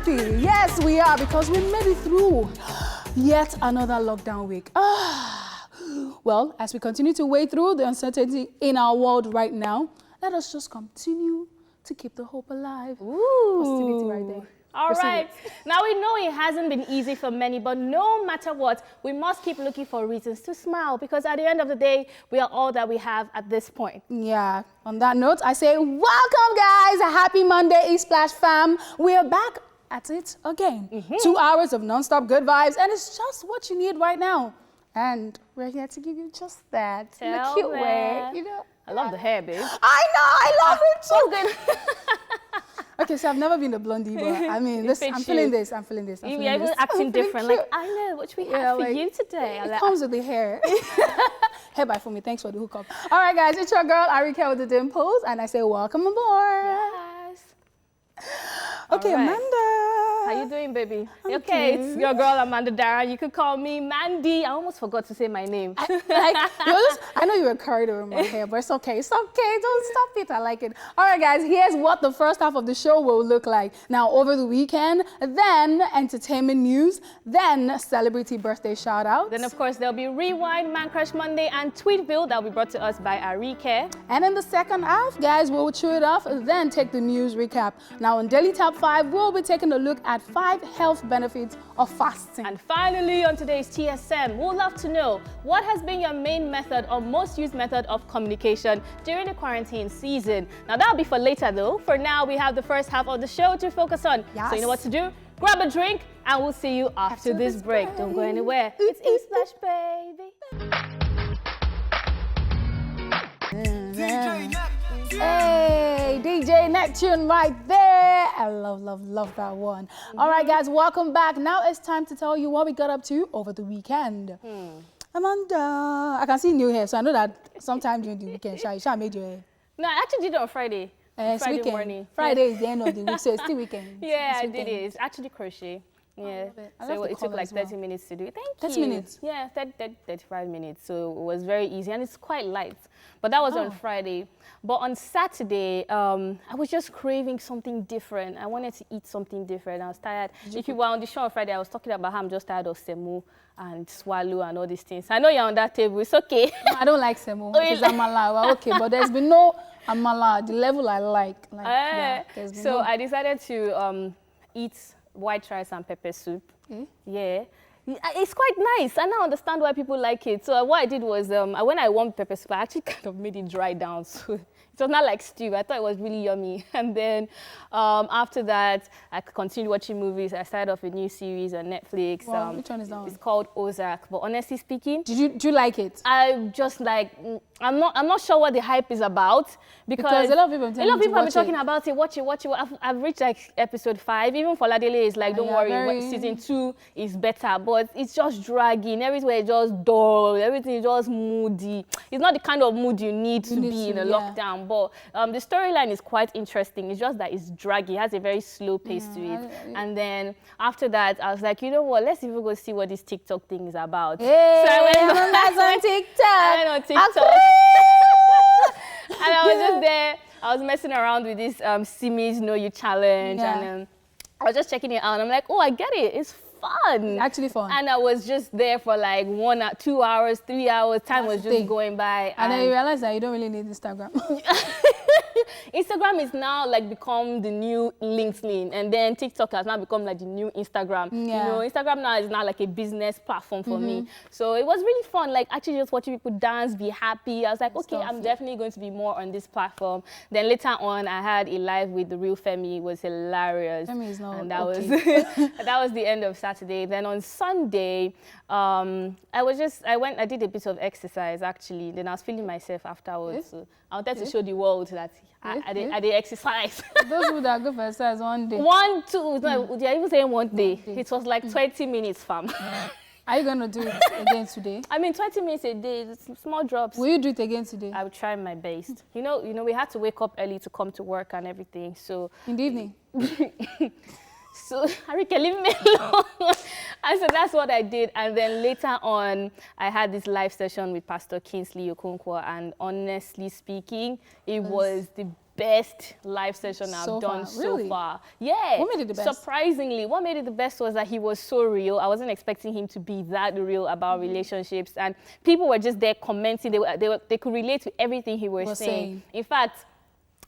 happy. Yes, we are, because we made it through yet another lockdown week. Well, as we continue to wade through the uncertainty in our world right now, let us just continue to keep the hope alive. Ooh. Positivity right there. All right. Now, we know it hasn't been easy for many, but no matter what, we must keep looking for reasons to smile, because at the end of the day, we are all that we have at this point. Yeah. On that note, I say, welcome, guys. A happy Monday, E-Splash fam. We are back at it again. 2 hours of non-stop good vibes, and it's just what you need right now. And we're here to give you just that in a cute way, you know. I love the hair, babe. I know, I love it too. So good. Okay, so I've never been a blondie, but I mean, I'm feeling this. You're even acting different. Like, I know what we have for you today. It comes with the hair. Hair bye for me. Thanks for the hookup. All right, guys, it's your girl Ariyiike with the dimples, and I say welcome aboard. Yes. Okay, right. Amanda. How you doing, baby? Okay, it's your girl Amanda Dara. You could call me Mandy. I almost forgot to say my name. I know you were carried away with my hair, but it's okay. It's okay. Don't stop it. I like it. All right, guys, here's what the first half of the show will look like. Now, over the weekend, then entertainment news, then celebrity birthday shout-outs. Then, of course, there'll be Rewind, Man Crush Monday, and Tweetville that will be brought to us by Ariyiike. And in the second half, guys, we'll chew it off, then take the news recap. Now, on Daily Top 5, we'll be taking a look at 5 health benefits of fasting. And finally, on today's TSM, we'll love to know what has been your main method or most used method of communication during the quarantine season. Now, that'll be for later, though. For now, we have the first half of the show to focus on. Yes. So you know what to do? Grab a drink, and we'll see you after this break. Don't go anywhere. It's E-Splash, baby. Hey, DJ Neptune right there. I love that one. All right, guys, welcome back. Now it's time to tell you what we got up to over the weekend. Amanda, I can see new hair, so I know that sometime during the weekend, Sha made your hair. No, I actually did it on Friday. Friday weekend. morning. Friday is the end of the week, so it's still weekend. Yeah, I did it. It's actually crochet. Yeah, so it took like 30 minutes to do. Thank you. 30 minutes? Yeah, 35 minutes. So it was very easy, and it's quite light. But that was on Friday. But on Saturday, I was just craving something different. I wanted to eat something different. I was tired. If you were on the show on Friday, I was talking about how I'm just tired of semo and swallow and all these things. I know you're on that table. It's okay. No, I don't like semo. It's amala. Well, okay, but there's been no amala, the level I like. So I decided to eat white rice and pepper soup. Yeah. It's quite nice. I now understand why people like it. So what I did was, when I warmed pepper soup, I actually kind of made it dry down. So it was not like stew. I thought it was really yummy. And then after that, I continued watching movies. I started off a new series on Netflix. Wow, which one is that one? It's called Ozark. But honestly speaking, do you like it? I just like, I'm not sure what the hype is about, because a lot of people have been talking about it. Watch it. I've reached like episode 5. Even for Ladele is like, don't worry, season 2 is better. But it's just dragging. Everywhere is just dull. Everything is just moody. It's not the kind of mood you need to be in a lockdown. But the storyline is quite interesting. It's just that it's draggy. It has a very slow pace to it. And then after that, I was like, you know what? Let's even go see what this TikTok thing is about. Hey, so I went on TikTok. I went on TikTok. And I was just there. I was messing around with this Simis Know You challenge. And I was just checking it out. And I'm like, oh, I get it. It's fun. It's actually fun. And I was just there for like 1 or 2 hours, 3 hours. Time was just going by. And then you realize that you don't really need Instagram. Instagram is now like become the new LinkedIn, and then TikTok has now become like the new Instagram. You know, Instagram now is now like a business platform for me. So it was really fun, like actually just watching people dance, be happy. I was like, okay, I'm definitely going to be more on this platform. Then later on, I had a live with the real Femi. It was hilarious. Femi is not and that was that was the end of Saturday. Then on Sunday, I did a bit of exercise actually. Then I was feeling myself afterwards. So I wanted to show the world that I did exercise. Those who that go for exercise one day. 1, 2, they're even saying 1 day. It was like 20 minutes, fam. Are you going to do it again today? I mean, 20 minutes a day, small drops. Will you do it again today? I will try my best. You know, we had to wake up early to come to work and everything, so. In the evening? So, Ariyiike, leave me alone. And so that's what I did. And then later on, I had this live session with Pastor Kingsley Okonkwo, and honestly speaking, it was the best live session I've done so far. Yeah. What made it the best? Surprisingly, what made it the best was that he was so real. I wasn't expecting him to be that real about relationships, and people were just there commenting. They could relate to everything he was saying. In fact,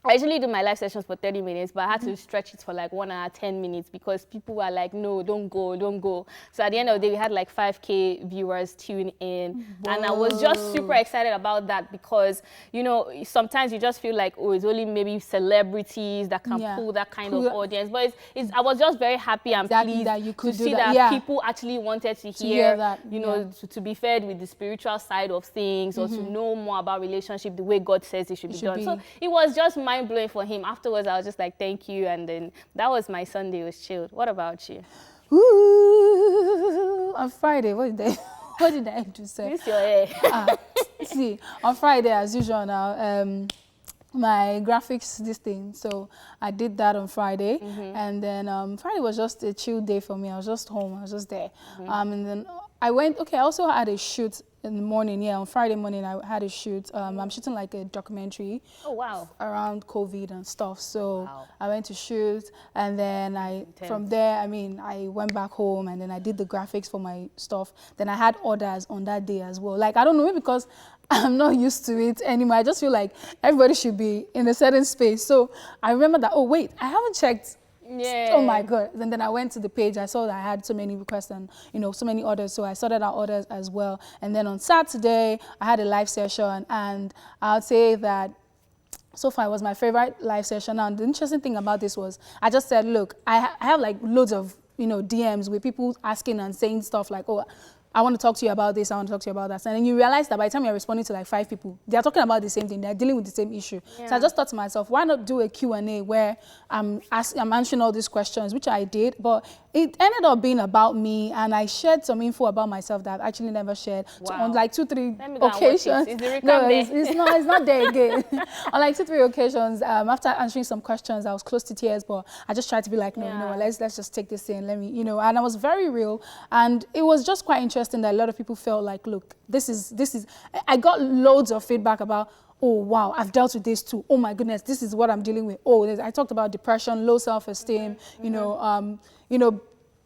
I usually do my live sessions for 30 minutes, but I had to stretch it for like 1 hour, 10 minutes because people were like, no, don't go. So at the end of the day, we had like 5K viewers tune in. Whoa. And I was just super excited about that because, you know, sometimes you just feel like, oh, it's only maybe celebrities that can pull that kind of audience. But I was just very happy and pleased that you could to see that people actually wanted to hear that, you know, to be fed with the spiritual side of things or to know more about relationship the way God says it should be done. So it was just mind-blowing for him. Afterwards, I was just like, thank you. And then that was my Sunday. It was chilled. What about you? Ooh, on Friday, what did I do say? This your hair. See, on Friday, as usual now, my graphics, this thing. So I did that on Friday. And then Friday was just a chill day for me. I was just home. I was just there. And then I went, I also had a shoot in the morning. On Friday morning, I had a shoot. I'm shooting like a documentary. Oh, wow. Around COVID and stuff. So I went to shoot, and then from there, I went back home, and then I did the graphics for my stuff. Then I had orders on that day as well. Like, I don't know, maybe because I'm not used to it anymore. I just feel like everybody should be in a certain space. So I remember that, oh, wait, I haven't checked. Yeah. Oh my God. And then I went to the page. I saw that I had so many requests and, you know, so many orders. So I sorted out orders as well. And then on Saturday, I had a live session. And I'll say that so far it was my favorite live session. And the interesting thing about this was I just said, look, I have like loads of, you know, DMs with people asking and saying stuff like, oh, I want to talk to you about this, I want to talk to you about that. And then you realize that by the time you're responding to like 5 people, they're talking about the same thing, they're dealing with the same issue. So I just thought to myself, why not do a Q&A where I'm answering all these questions, which I did, but it ended up being about me, and I shared some info about myself that I've actually never shared. So on like 2-3 occasions. No, it's not there again. On like 2-3 occasions, after answering some questions, I was close to tears, but I just tried to be like, no, you know what, let's just take this in, let me, you know, and I was very real, and it was just quite interesting that a lot of people felt like, look, this is, I got loads of feedback about, oh, wow, I've dealt with this too. Oh my goodness, this is what I'm dealing with. Oh, I talked about depression, low self-esteem, you know,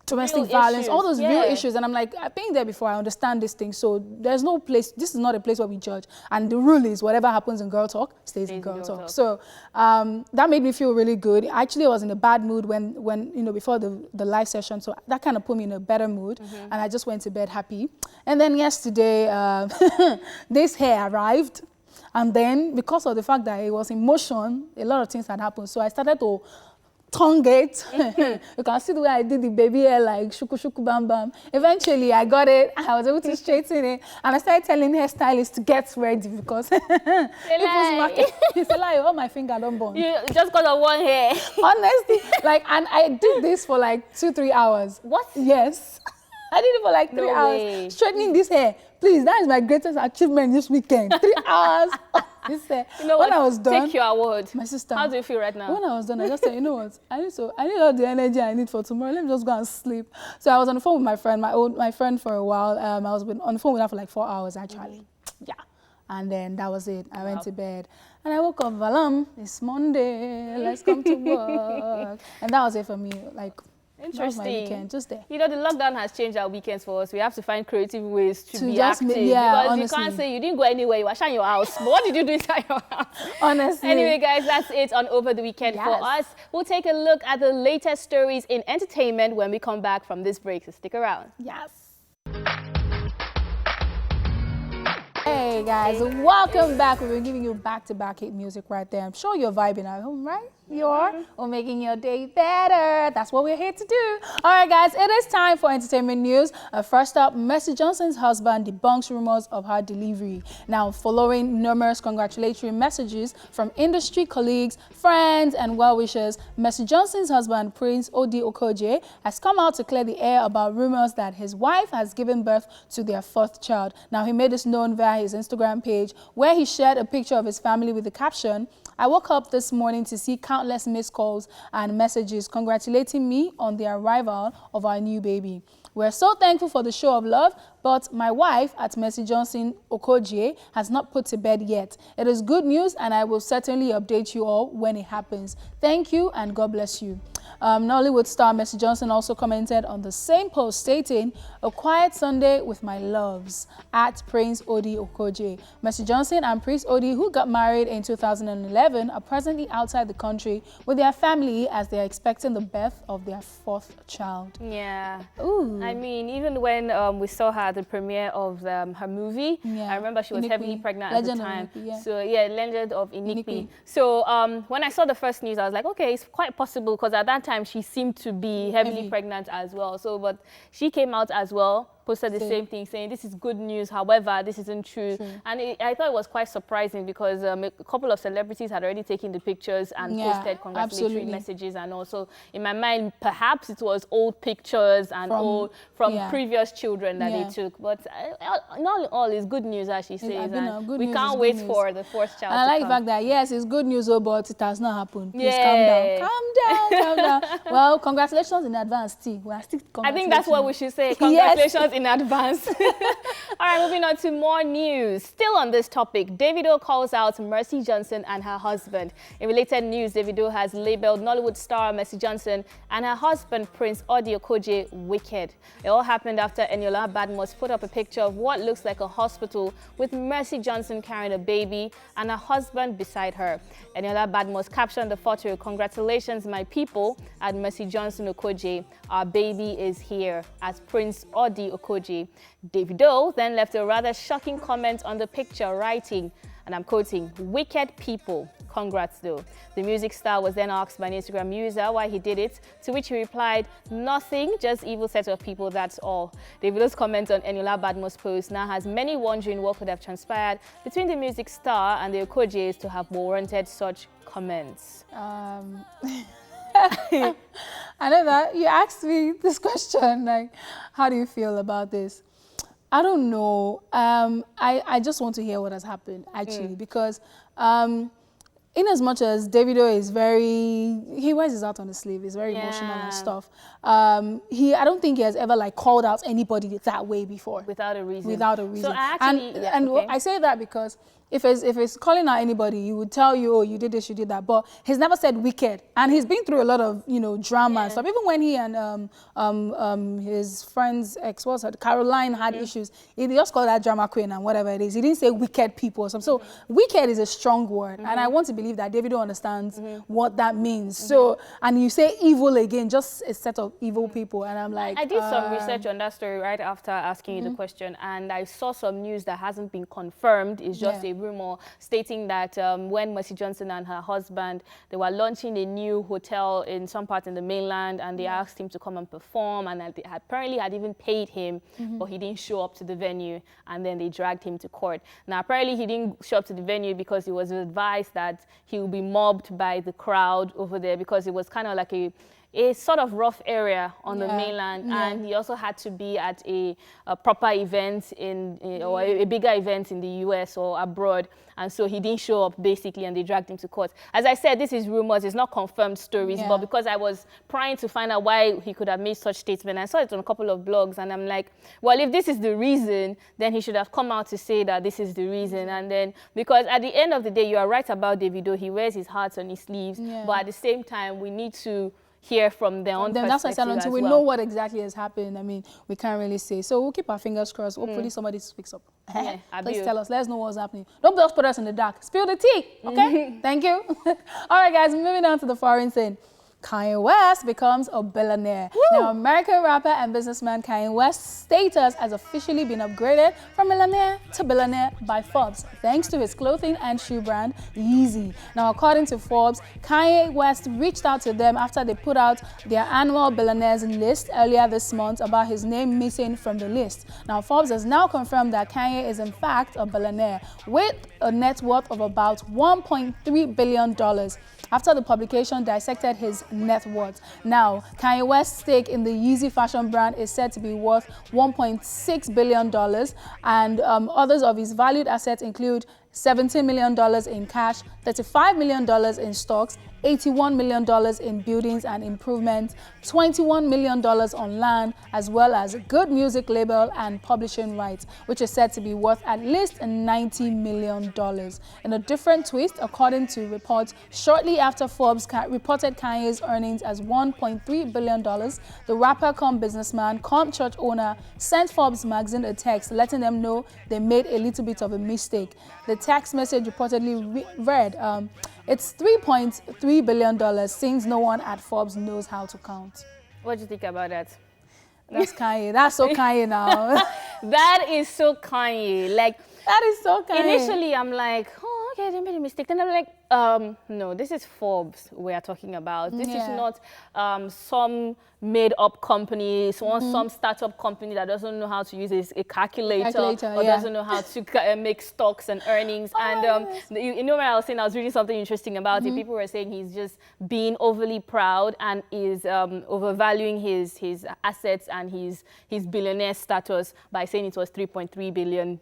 domestic violence, all those real issues. And I'm like, I've been there before, I understand this thing. So there's no place, this is not a place where we judge. And the rule is whatever happens in girl talk, stays in girl talk. So that made me feel really good. Actually, I was in a bad mood when you know, before the live session. So that kind of put me in a better mood. And I just went to bed happy. And then yesterday, this hair arrived. And then because of the fact that it was in motion, a lot of things had happened. So I started to tongue it. You can see the way I did the baby hair, like shuku shuku bam bam. Eventually I got it, I was able to straighten it, and I started telling hairstylists to get ready because it's a lie. Oh, my finger don't burn. You just got a one hair. Honestly, like, and I did this for like 2-3 hours. What? Yes. I did it for like 3 hours, straightening this hair. Please, that is my greatest achievement this weekend. 3 hours. This hair. You know when what? I was done, take your award. My sister. How do you feel right now? When I was done, I just said, you know what? I need all the energy I need for tomorrow. Let me just go and sleep. So I was on the phone with my friend, my friend for a while. I was on the phone with her for like 4 hours actually. Yeah. And then that was it. I went to bed. And I woke up, Valam, it's Monday, let's come to work. And that was it for me. Like, interesting. That was my weekend, just there. You know, the lockdown has changed our weekends for us. We have to find creative ways to be just active. because honestly, you can't say you didn't go anywhere, you were in your house. But what did you do inside your house? Honestly. Anyway, guys, that's it on Over the Weekend for us. We'll take a look at the latest stories in entertainment when we come back from this break, so stick around. Yes. Hey guys, welcome back. We've been giving you back-to-back hit music right there. I'm sure you're vibing at home, right? You are? Or making your day better. That's what we're here to do. All right, guys, it is time for entertainment news. First up, Mercy Johnson's husband debunks rumors of her delivery. Now, following numerous congratulatory messages from industry colleagues, friends, and well-wishers, Mercy Johnson's husband, Prince Odi Okoje, has come out to clear the air about rumors that his wife has given birth to their 4th child. Now, he made this known via his Instagram page, where he shared a picture of his family with the caption, I woke up this morning to see countless missed calls and messages congratulating me on the arrival of our new baby. We're so thankful for the show of love, but my wife at Mercy Johnson Okogie has not put to bed yet. It is good news, and I will certainly update you all when it happens. Thank you, and God bless you. Nollywood star Mercy Johnson also commented on the same post stating, "A quiet Sunday with my loves," at Prince Odi Okogie. Mercy Johnson and Prince Odi, who got married in 2011, are presently outside the country with their family as they are expecting the birth of their 4th child. Yeah. Ooh. I mean, even when we saw her at the premiere of her movie, I remember she was heavily pregnant at the time. So yeah, Legend of Inikpi. So when I saw the first news, I was like, okay, it's quite possible, because at that time she seemed to be heavily pregnant as well. So, but she came out as well, posted the same thing, saying this is good news, however this isn't true. And I thought it was quite surprising, because a couple of celebrities had already taken the pictures and posted congratulatory messages, and also in my mind perhaps it was old pictures and from previous children that they took. But not all is good news, as she says, and we can't wait for the 4th child. And I like the fact that yes, it's good news, but it has not happened. Please calm down. Well, congratulations in advance, T. I think that's what we should say. Congratulations in advance. All right, moving on to more news. Still on this topic, Davido calls out Mercy Johnson and her husband. In related news, Davido has labeled Nollywood star Mercy Johnson and her husband Prince Odi Okogie wicked. It all happened after Eniola Badmus put up a picture of what looks like a hospital with Mercy Johnson carrying a baby and her husband beside her. Eniola Badmus captioned the photo, "Congratulations, my people," at Mercy Johnson Okogie. "Our baby is here," as Prince Odi Okogie. Davido then left a rather shocking comment on the picture, writing, and I'm quoting, "Wicked people. Congrats though." The music star was then asked by an Instagram user why he did it, to which he replied, "Nothing, just evil set of people, that's all." Davido's comment on Eniola Badmus' post now has many wondering what could have transpired between the music star and the Okogies to have warranted such comments. I know that you asked me this question, like, how do you feel about this? I don't know. I just want to hear what has happened, actually, because in as much as Davido is he wears his heart on his sleeve, he's very emotional and stuff. I don't think he has ever like called out anybody that way before. Without a reason. Without a reason. So I actually, I say that because if it's calling out anybody, he would tell you, oh, you did this, you did that. But he's never said wicked. And he's been through a lot of, drama and stuff. Even when he and his friend's ex, Caroline had issues, he just called that drama queen and whatever it is. He didn't say wicked people or something. So wicked is a strong word. And I want to believe that Davido understands what that means. So, and you say evil again, just a set of evil people. And I'm like, I did some research on that story right after asking you the question. And I saw some news that hasn't been confirmed. It's just a rumor stating that when Mercy Johnson and her husband, they were launching a new hotel in some part in the mainland, and they asked him to come and perform, and they apparently had even paid him, but he didn't show up to the venue, and then they dragged him to court. Now, apparently he didn't show up to the venue because he was advised that he would be mobbed by the crowd over there, because it was kind of like a sort of rough area on the mainland, and he also had to be at a proper event or a bigger event in the US or abroad, and so he didn't show up basically, and they dragged him to court. As I said, this is rumors, it's not confirmed stories, but because I was trying to find out why he could have made such statement, I saw it on a couple of blogs, and I'm like, well, if this is the reason, then he should have come out to say that this is the reason. And then, because at the end of the day, you are right about Davido, he wears his heart on his sleeves, but at the same time, we need to hear from their own perspective. That's what I said, until we know what exactly has happened. I mean, we can't really say. So we'll keep our fingers crossed. Hopefully somebody speaks up. Please tell us. Let us know what's happening. Don't just put us in the dark. Spill the tea, okay? Thank you. All right, guys, moving on to the foreign scene. Kanye West becomes a billionaire. Now, American rapper and businessman Kanye West's status has officially been upgraded from millionaire to billionaire by Forbes, thanks to his clothing and shoe brand, Yeezy. Now, according to Forbes, Kanye West reached out to them after they put out their annual billionaires list earlier this month about his name missing from the list. Now, Forbes has now confirmed that Kanye is in fact a billionaire with a net worth of about $1.3 billion. After the publication dissected his net worth. Now, Kanye West's stake in the Yeezy fashion brand is said to be worth $1.6 billion, and others of his valued assets include $17 million in cash, $35 million in stocks, $81 million in buildings and improvements, $21 million on land, as well as a good music label and publishing rights, which is said to be worth at least $90 million. In a different twist, according to reports, shortly after Forbes reported Kanye's earnings as $1.3 billion, the rapper come businessman, come church owner, sent Forbes magazine a text letting them know they made a little bit of a mistake. The text message reportedly read, it's $3.3 billion since no one at Forbes knows how to count. What do you think about that? That's Kanye. That's so Kanye now. That is so Kanye. Like, that is so Kanye. Initially, I'm like, oh, okay, they made a mistake. Then I'm like, no, this is Forbes we are talking about. This is not some made-up company, some startup company that doesn't know how to use a calculator or doesn't know how to make stocks and earnings. You know what I was saying? I was reading something interesting about it. People were saying he's just being overly proud and is overvaluing his assets and his billionaire status by saying it was $3.3 billion.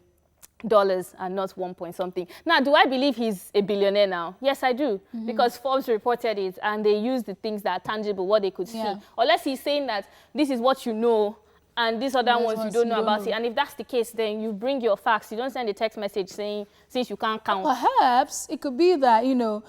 And not 1 point something. Now, do I believe he's a billionaire now? Yes, I do. Because Forbes reported it and they used the things that are tangible, what they could see. Unless he's saying that this is what you know and these other ones you don't know about it. And if that's the case, then you bring your facts. You don't send a text message saying, since you can't count. Perhaps it could be that, you know,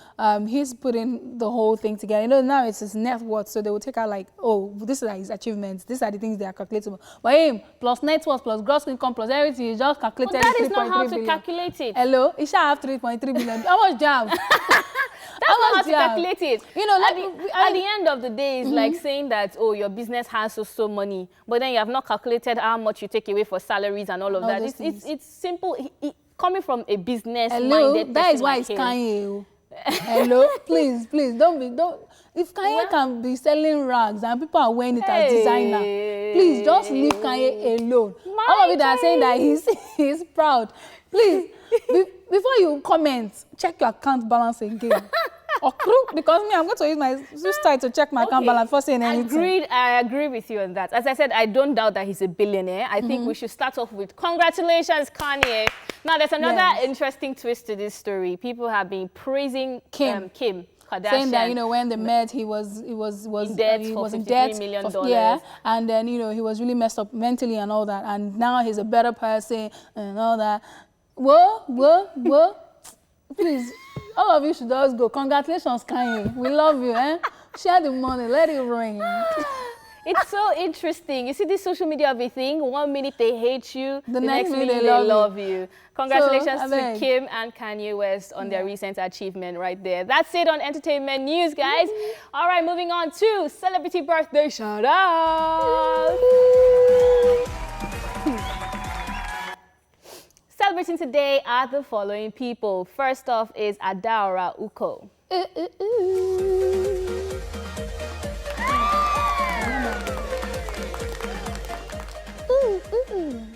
he's putting the whole thing together. You know, now it's his net worth, so they will take out like, oh, this is his achievements. These are the things they are calculatable. But him, plus net worth, plus gross income, plus everything, he just calculated. But that is not how to calculate it. Hello? He shall have 3.3 billion. How much do you have? That's not how to calculate it. You know, like, at the end of the day, it's like saying that, oh, your business has so money, but then you have not calculated how much you take away for salaries and all of that. It's simple. Coming from a business-minded person. That is why it's Kanye. Hello? Please, don't. If Kanye can be selling rags and people are wearing it as designer, please just leave Kanye alone. All of you that are saying that he's proud, please, before you comment, check your account balance again. Because me, I'm going to use my sister to check my account balance before saying anything. I agree with you on that. As I said, I don't doubt that he's a billionaire. I think we should start off with congratulations, Kanye. Now, there's another interesting twist to this story. People have been praising Kim Kardashian. Saying that, you know, when they met, he was in debt for $53 million. And then, you know, he was really messed up mentally and all that. And now he's a better person and all that. Whoa. Please, all of you should just go. Congratulations, Kanye. We love you, eh? Share the money. Let it ring. It's so interesting. You see this social media of a thing. 1 minute they hate you, the next minute they love you. Congratulations to Kim and Kanye West on their recent achievement right there. That's it on entertainment news, guys. All right, moving on to celebrity birthday shout out. Celebrating today are the following people. First off is Adara Uko.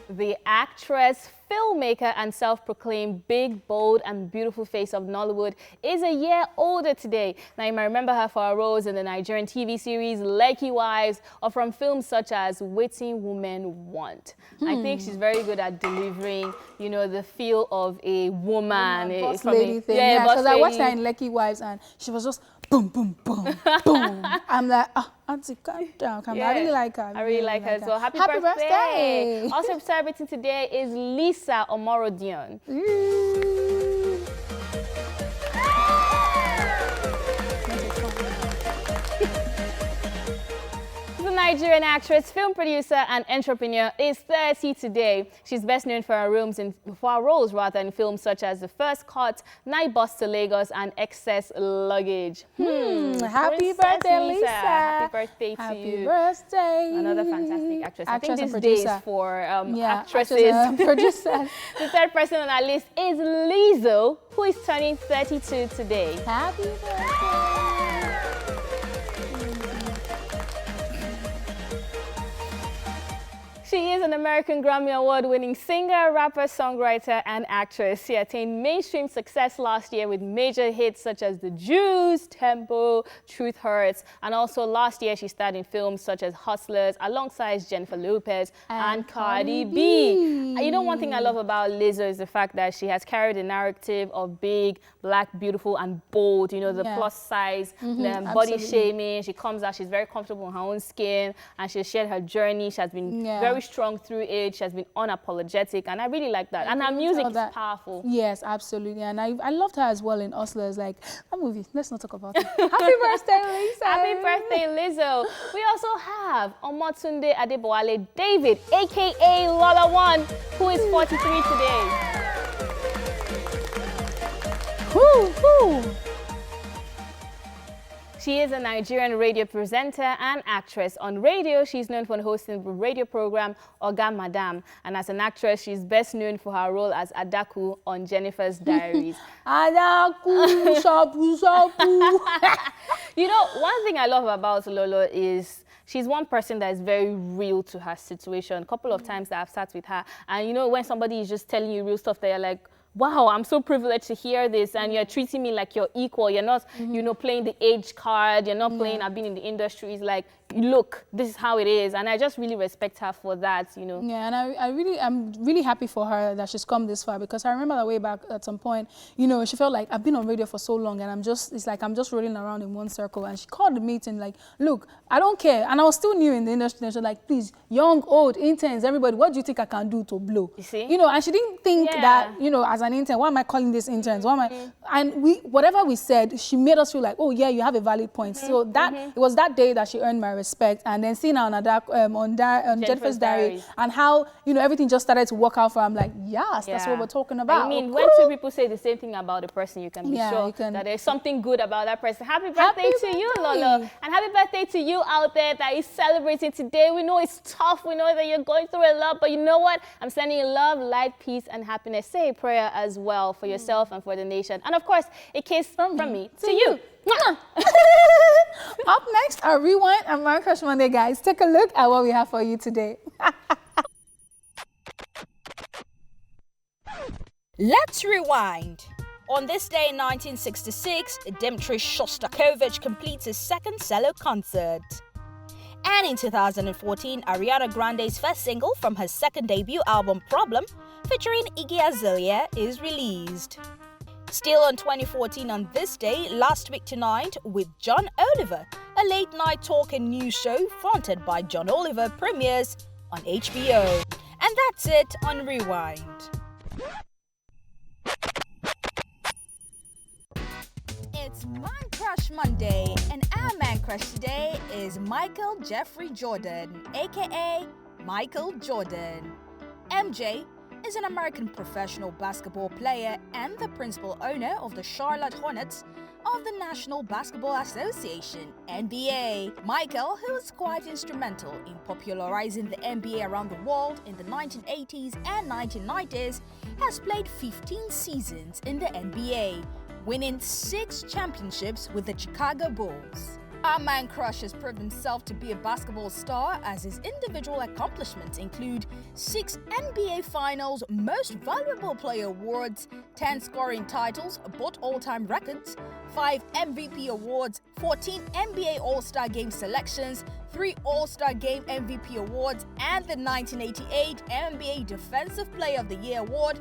The actress, filmmaker, and self-proclaimed big, bold, and beautiful face of Nollywood is a year older today. Now, you might remember her for her roles in the Nigerian TV series Lekki Wives, or from films such as Wetin Women Want. I think she's very good at delivering, you know, the feel of a woman. Boss lady thing. Yeah, because I watched her in Lekki Wives, and she was just boom, boom, boom, boom. I'm like, Auntie, calm down. I really like her. I really like her. So happy birthday. Also celebrating today is Lisa Omorodion. Nigerian actress, film producer, and entrepreneur is 30 today. She's best known for her roles in films such as The First Cut, Night Bus to Lagos, and Excess Luggage. Happy birthday, Lisa. Happy birthday to you. Happy birthday. Another fantastic actress. I think and this day is for actresses. Producers. The third person on our list is Lizzo, who is turning 32 today. Happy birthday. She She is an American Grammy Award-winning singer, rapper, songwriter, and actress. She attained mainstream success last year with major hits such as The Juice, Tempo, Truth Hurts, and also last year she starred in films such as Hustlers alongside Jennifer Lopez and Cardi B. You know, one thing I love about Lizzo is the fact that she has carried a narrative of big, black, beautiful, and bold. You know, the plus size, the body shaming. She comes out, she's very comfortable in her own skin, and she shared her journey. She has been very strong through it. She has been unapologetic, and I really like that. And her music is powerful. Yes, absolutely. And I loved her as well in Hustlers. Like, that movie, let's not talk about it. Happy birthday, Lisa. Happy birthday, Lizzo. We also have Omotunde Adebowale David, a.k.a. Lola One, who is 43 today. Woo. She is a Nigerian radio presenter and actress. On radio, she's known for hosting the radio program Oga Madam. And as an actress, she's best known for her role as Adaku on Jennifer's Diaries. Adaku, shapu. You know, one thing I love about Lolo is she's one person that is very real to her situation. A couple of times that I've sat with her, and you know, when somebody is just telling you real stuff that you're like, wow, I'm so privileged to hear this, and you're treating me like you're equal. You're not, you know, playing the age card. You're not playing, I've been in the industry. It's like, look, this is how it is. And I just really respect her for that, you know. Yeah, and I'm really happy for her that she's come this far, because I remember that way back at some point, you know, she felt like I've been on radio for so long and it's like I'm just rolling around in one circle. And she called the meeting like, look, I don't care. And I was still new in the industry. And she was like, please, young, old, interns, everybody, what do you think I can do to blow? You see? You know, and she didn't think that, you know, as an intern, why am I calling this interns? Why am I? And whatever we said, she made us feel like, oh yeah, you have a valid point. So that it was that day that she earned my respect. And then seeing her on Jennifer's Diary and how, you know, everything just started to work out for her, I'm like, yes, that's what we're talking about. I mean, when two people say the same thing about a person, you can be sure that there's something good about that person. Happy birthday to you, Lolo. And happy birthday to you out there that is celebrating today. We know it's tough. We know that you're going through a lot, but you know what? I'm sending you love, light, peace, and happiness. Say a prayer as well for yourself and for the nation. And of course, a kiss from me to you. Up next, our Rewind and My Crush Monday, guys. Take a look at what we have for you today. Let's rewind. On this day in 1966, Dmitri Shostakovich completes his second solo concert. And in 2014, Ariana Grande's first single from her second debut album, Problem, featuring Iggy Azalea, is released. Still on 2014 on this day, Last Week Tonight with John Oliver, a late-night talk and news show fronted by John Oliver, premieres on HBO. And that's it on Rewind. It's Man Crush Monday, and our Man Crush today is Michael Jeffrey Jordan, aka Michael Jordan. MJ is an American professional basketball player and the principal owner of the Charlotte Hornets of the National Basketball Association, NBA. Michael, who was quite instrumental in popularizing the NBA around the world in the 1980s and 1990s, has played 15 seasons in the NBA, winning 6 championships with the Chicago Bulls. Our man crush has proved himself to be a basketball star, as his individual accomplishments include 6 NBA Finals Most Valuable Player awards, 10 scoring titles, both all-time records, 5 MVP awards, 14 NBA All-Star Game selections, 3 All-Star Game MVP awards, and the 1988 NBA Defensive Player of the Year award,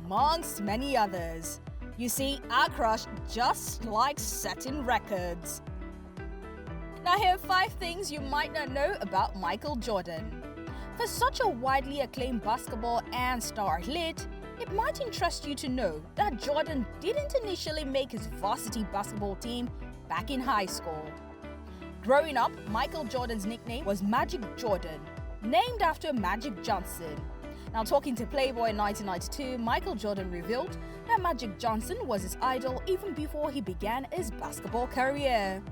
amongst many others. You see, our crush just likes setting records. Now here are 5 things you might not know about Michael Jordan. For such a widely acclaimed basketball and star athlete, it might interest you to know that Jordan didn't initially make his varsity basketball team back in high school. Growing up, Michael Jordan's nickname was Magic Jordan, named after Magic Johnson. Now, talking to Playboy in 1992, Michael Jordan revealed that Magic Johnson was his idol even before he began his basketball career.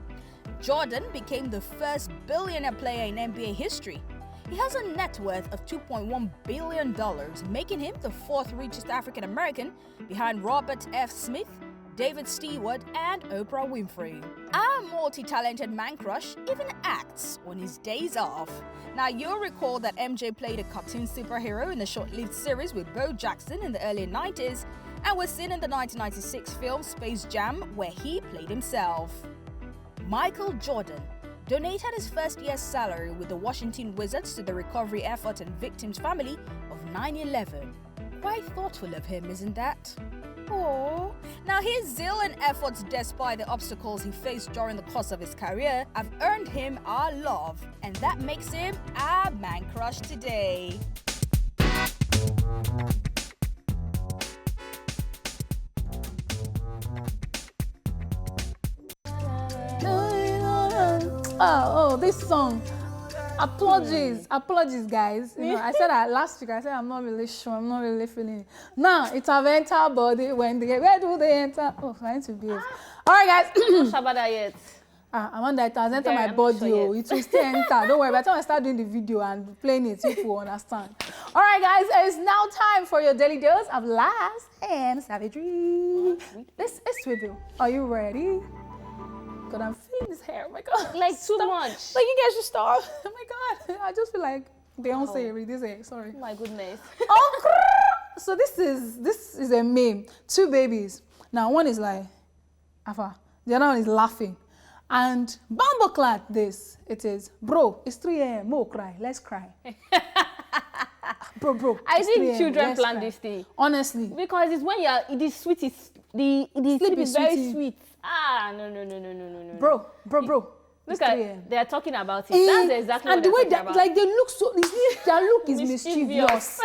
Jordan became the first billionaire player in NBA history. He has a net worth of $2.1 billion, making him the 4th richest African American behind Robert F. Smith, David Stewart, and Oprah Winfrey. Our multi-talented man crush even acts on his days off. Now, you'll recall that MJ played a cartoon superhero in the short-lived series with Bo Jackson in the early 90s and was seen in the 1996 film Space Jam, where he played himself. Michael Jordan donated his first year's salary with the Washington Wizards to the recovery effort and victims' family of 9/11. Quite thoughtful of him, isn't that? Oh, now his zeal and efforts despite the obstacles he faced during the course of his career have earned him our love, and that makes him our man crush today. Oh, this song. Apologies, guys. You know, I said that last week. I said I'm not really sure. I'm not really feeling it. Now it's a entered body. When they where do they enter? Oh, I need to be. All right, guys. Not sure about that yet. Amanda, it has entered my body. Sure it will still enter. Don't worry. By the time I start doing the video and playing it, people will understand. All right, guys. It's now time for your daily dose of laughs and savagery. This is Tweetville. Are you ready? God, I'm feeling this hair. Oh my God. Like too much. Like you guys should stop. Oh my God. I just feel like Beyonce with this hair. Sorry. Oh my goodness. So this is a meme. Two babies. Now one is like, Afa. The other one is laughing. And Bumbleclad this. It is, bro, it's 3 a.m. Mo cry. Let's cry. Bro. I think children plan this thing. Honestly. Because it's when it is sweet, the sleep is very sweet. No. Bro. Look at, they're talking about it. That's exactly and what the way they're talking about. like they look so, their look is mischievous.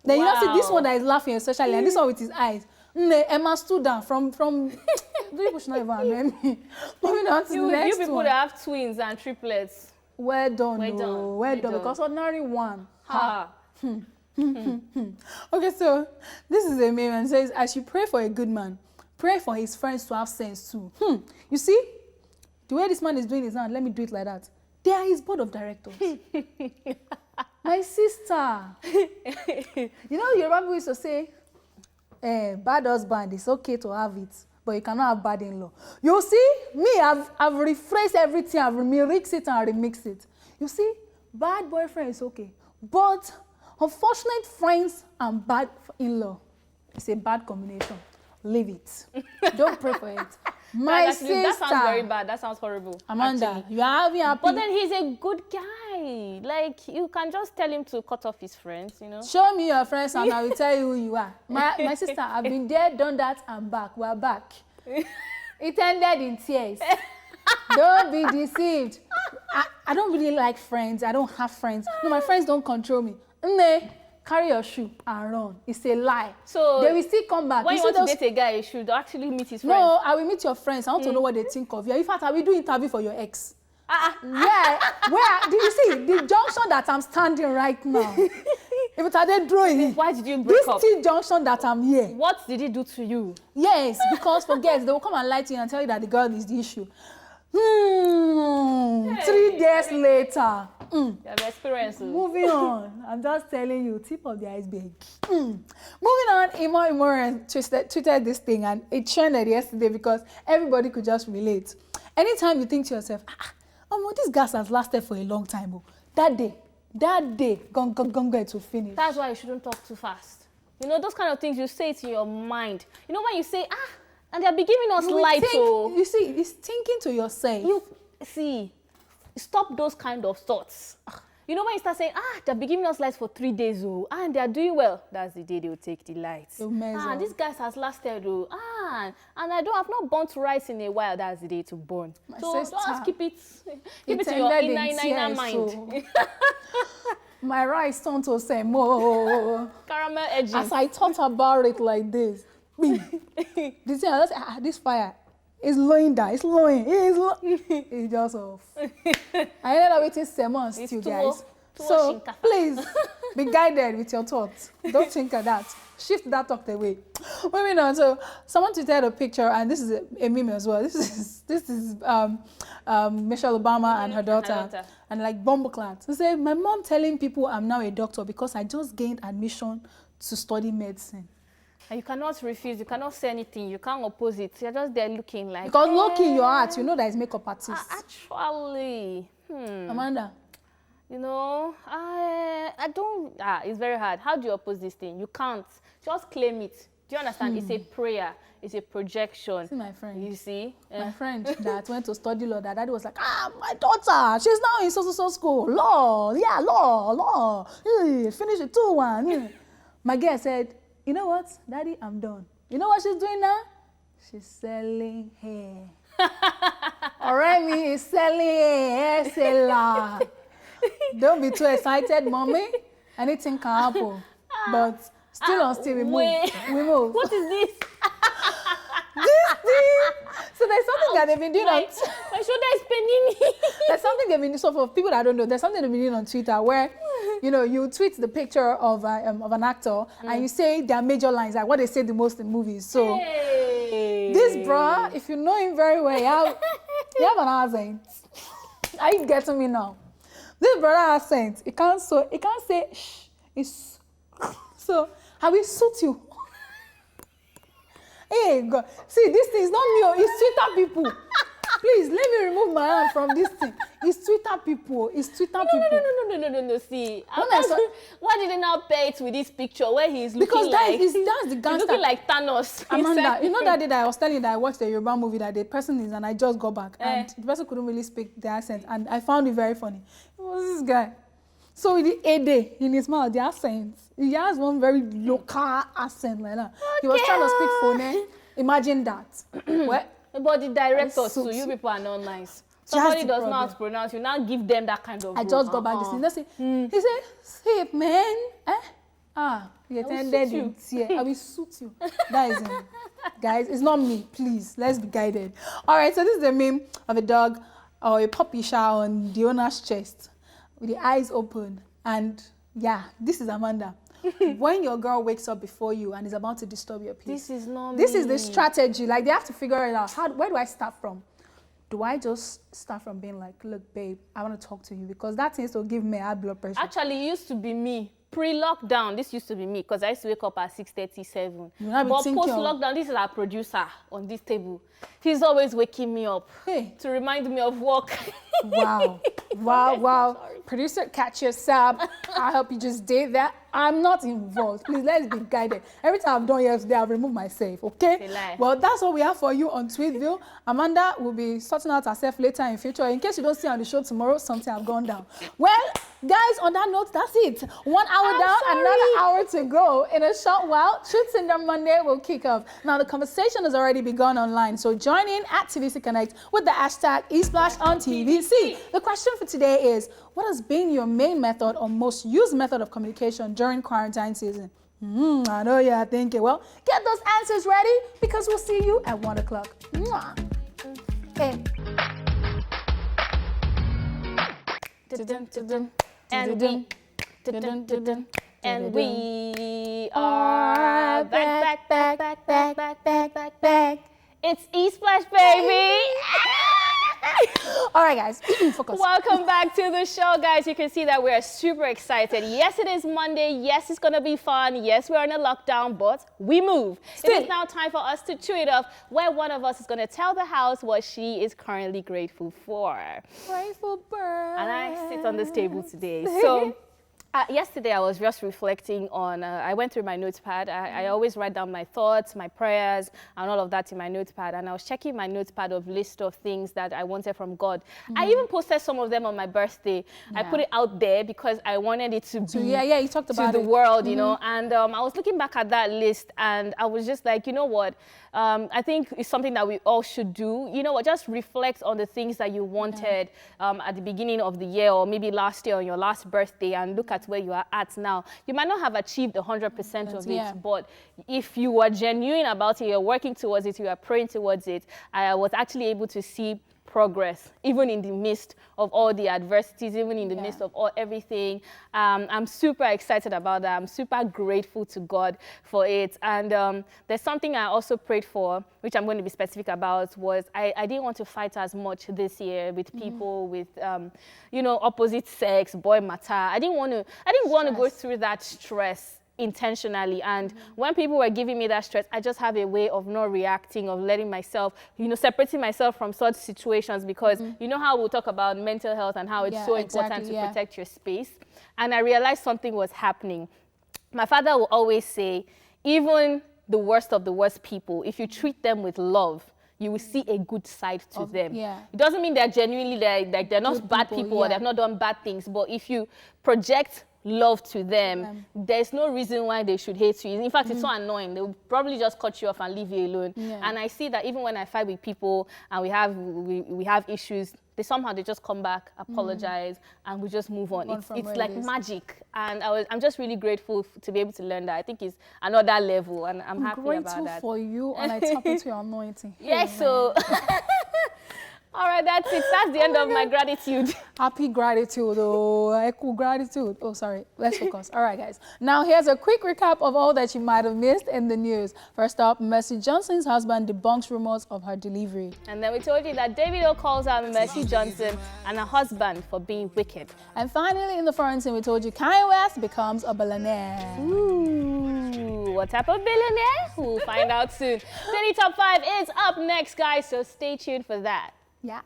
Then you know, see this one that is laughing especially, and this one with his eyes. Emma stood down from people should not even annoy me. Moving on to the next you people one. that have twins and triplets. Well done, because ordinary one. Okay, so this is a meme and says, as you pray for a good man, pray for his friends to have sense too. You see, the way this man is doing his hand, let me do it like that. They are his board of directors. My sister. You know, Yoruba people used to say, bad husband, it's okay to have it, but you cannot have bad in-law. You see, me, I've rephrased everything, I've remixed it and remixed it. You see, bad boyfriend is okay, but unfortunate friends and bad in-law, it's a bad combination. Leave it. Don't pray for it. My sister. That sounds very bad. That sounds horrible. Amanda, actually. you are having happy. But then he's a good guy. Like, you can just tell him to cut off his friends, you know. Show me your friends and I will tell you who you are. My sister, I've been there, done that, and back. We're back. It ended in tears. Don't be deceived. I don't really like friends. I don't have friends. No, my friends don't control me. Carry your shoe and run. It's a lie. So they will still come back. When you want to date a guy, you should actually meet his friends. No, I will meet your friends. I want to know what they think of you. In fact, I will do interview for your ex. Yeah. Where did you see the junction that I'm standing right now? If it had drawing. Why did you break up? This junction that I'm here. What did he do to you? Yes, because for girls, they will come and lie to you and tell you that the girl is the issue. 3 days later. You have experience. Moving on. I'm just telling you, tip of the iceberg. Moving on, Imo tweeted this thing and it trended yesterday because everybody could just relate. Anytime you think to yourself, this gas has lasted for a long time. That day, gong, it will finish. That's why you shouldn't talk too fast. You know, those kind of things you say it in your mind. You know, when you say, and they're giving us light. You see, it's thinking to yourself. You see, stop those kind of thoughts. You know, when you start saying, they're giving us lights for 3 days, and they're doing well, that's the day they'll take the lights. This gas has lasted, and I've not burnt rice in a while, that's the day to burn. So just keep it to your inner mind. My rice turned to say more. Caramel edges. As I thought about it like this, this fire is lowing down. It's lowing. It's just off. I ended up eating salmon stew, guys. So please be guided with your thoughts. Don't think of that. Shift that thought away. Moving on. So someone tweeted a picture, and this is a meme as well. This is Michelle Obama and her daughter. And like Bumbleclad. So say, my mom telling people I'm now a doctor because I just gained admission to study medicine. And you cannot refuse. You cannot say anything. You can't oppose it. You're just there looking like. Because low-key in your heart, you know that it's makeup artist. Actually, Amanda. You know, I don't. It's very hard. How do you oppose this thing? You can't. Just claim it. Do you understand? It's a prayer. It's a projection. See my friend. You see? My friend that went to study law, that daddy was like, my daughter, she's now in so school. Law. Finish it 2-1. My girl said, you know what, daddy, I'm done. You know what she's doing now? She's selling hair. Already is selling hair seller. Don't be too excited, mommy. Anything can happen. But still we move. We move. What is this? This thing. So there's something that they've been doing on. My shoulder is paining me. There's something they've been doing. So for people that don't know, there's something they've been doing on Twitter where, you know, you tweet the picture of an actor and you say their major lines, like what they say the most in movies. So this bra, if you know him very well, you have an accent. Are you getting me now? This brother accent, it can't say shh. It's so I will suit you. Hey God, see this thing is not me, it's Twitter people. Please let me remove my hand from this thing. It's Twitter people. It's Twitter people. No. See, why did they now pair it with this picture where he's looking because like? Because that's the gangster. He's looking like Thanos. Amanda, you know that day that I was telling you that I watched the Yoruba movie that the person is, and I just got back and the person couldn't really speak the accent, and I found it very funny. It was this guy. So with the Ede in his mouth, the accent, he has one very local accent like that. Okay. He was trying to speak phone. Imagine that. What? But the directors, so you people are not nice. Somebody does not pronounce, you now give them that kind of. I just got back this thing. He said, "Hey man, you attended it here. I will suit you." That is him. Guys, it's not me. Please, let's be guided. All right, so this is the meme of a dog or a puppy shower on the owner's chest with the eyes open. And yeah, this is Amanda. When your girl wakes up before you and is about to disturb your peace. This is not This me. is the strategy. Like, they have to figure it out. Where do I start from? Do I just start from being like, look, babe, I want to talk to you? Because that seems to give me high blood pressure. Actually, it used to be me. Pre-lockdown, this used to be me because I used to wake up at 6:37. But post-lockdown, this is our producer on this table. He's always waking me up to remind me of work. Wow. Producer, catch yourself. I hope you just did that. I'm not involved. Please, let's be guided. Every time I've done yesterday, I've removed myself, okay? Well, that's what we have for you on Tweetville. Amanda will be sorting out herself later in future. In case you don't see her on the show tomorrow, something have gone down. Well, guys, on that note, that's it. 1 hour down, another hour to go. In a short while, Truth Tinder Monday will kick off. Now, the conversation has already begun online, so join in at TVC Connect with the hashtag eSplash on TVC. The question for today is, what has been your main method or most used method of communication during quarantine season? I know you're thinking. Well, get those answers ready because we'll see you at 1 o'clock. Okay. And we are back. It's eSplash, baby. All right, guys, focus. Welcome back to the show, guys. You can see that we're super excited. Yes, it is Monday. Yes, it's going to be fun. Yes, we're in a lockdown, but we move. It is now time for us to chew it up, where one of us is going to tell the house what she is currently grateful for. Grateful bird. And I sit on this table today. So yesterday, I was just reflecting on, I went through my notepad. I always write down my thoughts, my prayers, and all of that in my notepad. And I was checking my notepad of list of things that I wanted from God. I even posted some of them on my birthday. I put it out there because I wanted it to be you talked about to the world, you know. And I was looking back at that list, and I was just like, you know what? I think it's something that we all should do. You know what? Just reflect on the things that you wanted at the beginning of the year, or maybe last year on your last birthday, and look at where you are at now. You might not have achieved 100% of it, but if you were genuine about it, you're working towards it, you are praying towards it, I was actually able to see progress, even in the midst of all the adversities, even in the midst of everything. I'm super excited about that. I'm super grateful to God for it. And there's something I also prayed for, which I'm going to be specific about, was I didn't want to fight as much this year with people with, you know, opposite sex, boy matter. I didn't want to go through that stress intentionally. And when people were giving me that stress, I just have a way of not reacting, of letting myself, separating myself from such situations, because you know how we'll talk about mental health and how it's so important to protect your space. And I realized something was happening. My father will always say, even the worst of the worst people, if you treat them with love, you will see a good side to them. It doesn't mean they're genuinely, they're not good bad people or they've not done bad things, but if you project love to them, there's no reason why they should hate you. In fact, it's so annoying. They'll probably just cut you off and leave you alone. And I see that even when I fight with people and we have issues, they just come back, apologize, and we just move on. It's like magic. And I'm just really grateful to be able to learn that. I think it's another level, and I'm happy about that. Grateful for you, and I tap into your anointing. Yes, so... All right, that's it. That's the end of my gratitude. Happy gratitude, cool gratitude. Oh, sorry. Let's focus. All right, guys. Now, here's a quick recap of all that you might have missed in the news. First up, Mercy Johnson's husband debunks rumors of her delivery. And then we told you that Davido calls out Mercy Johnson and her husband for being wicked. And finally, in the foreign scene, we told you Kanye West becomes a billionaire. Ooh, what type of billionaire? We'll find out soon. Daily Top 5 is up next, guys, so stay tuned for that. Yes.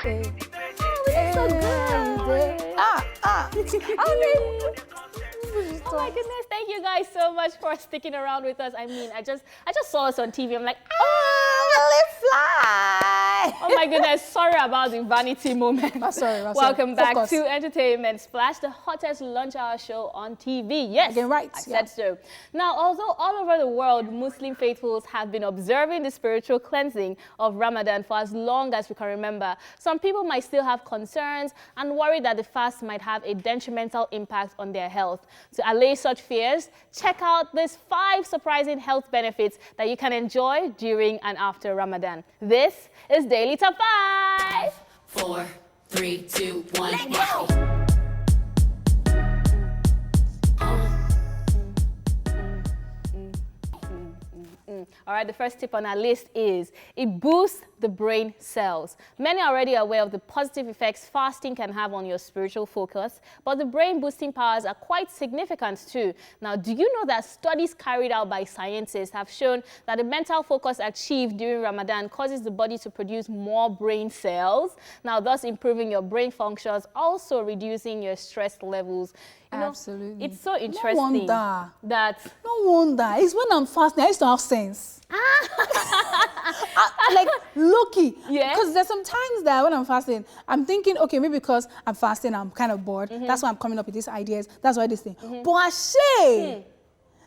So good. Oh my goodness, thank you guys so much for sticking around with us. I mean, I just saw us on TV. I'm like, fly. Oh my goodness, sorry about the vanity moment. Welcome back to Entertainment Splash, the hottest lunch hour show on TV. Yes, again, right. I said so. Now, although all over the world, Muslim faithfuls have been observing the spiritual cleansing of Ramadan for as long as we can remember, some people might still have concerns and worry that the fast might have a detrimental impact on their health. To allay such fears, check out these 5 surprising health benefits that you can enjoy during and after Ramadan. This is Daily Top 5. 4, 3, 2, 1, Let go! All right, the first tip on our list is it boosts the brain cells. Many are already aware of the positive effects fasting can have on your spiritual focus, but the brain boosting powers are quite significant too. Now, do you know that studies carried out by scientists have shown that the mental focus achieved during Ramadan causes the body to produce more brain cells, now thus improving your brain functions, also reducing your stress levels. Absolutely. It's so interesting that... No wonder. It's when I'm fasting, I used to have sense. Like, low-key. Yeah. Because there's some times that when I'm fasting, I'm thinking, okay, maybe because I'm fasting, I'm kind of bored. That's why I'm coming up with these ideas. That's why this thing. But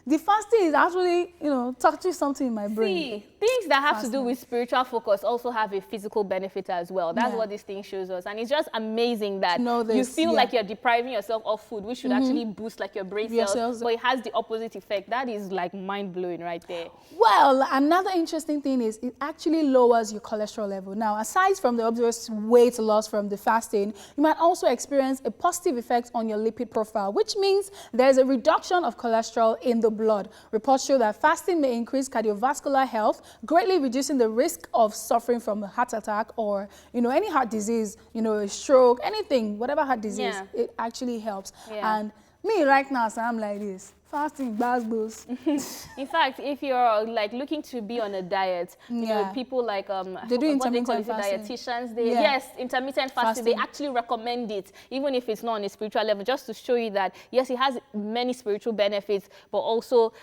the fasting is actually, touching something in my brain. See, things that have to do with spiritual focus also have a physical benefit as well. That's what this thing shows us. And it's just amazing that you feel like you're depriving yourself of food, which should actually boost like your brain cells, but it has the opposite effect. That is like mind-blowing right there. Well, another interesting thing is it actually lowers your cholesterol level. Now, aside from the obvious weight loss from the fasting, you might also experience a positive effect on your lipid profile, which means there's a reduction of cholesterol in the blood. Reports show that fasting may increase cardiovascular health, greatly reducing the risk of suffering from a heart attack or, any heart disease, a stroke, anything, whatever heart disease, it actually helps. And me right now, so I'm like this. Fasting, buzz. In fact, if you're like looking to be on a diet, people like they do intermittent fasting. Dietitians, yes, intermittent fasting, they actually recommend it, even if it's not on a spiritual level, just to show you that yes, it has many spiritual benefits, but also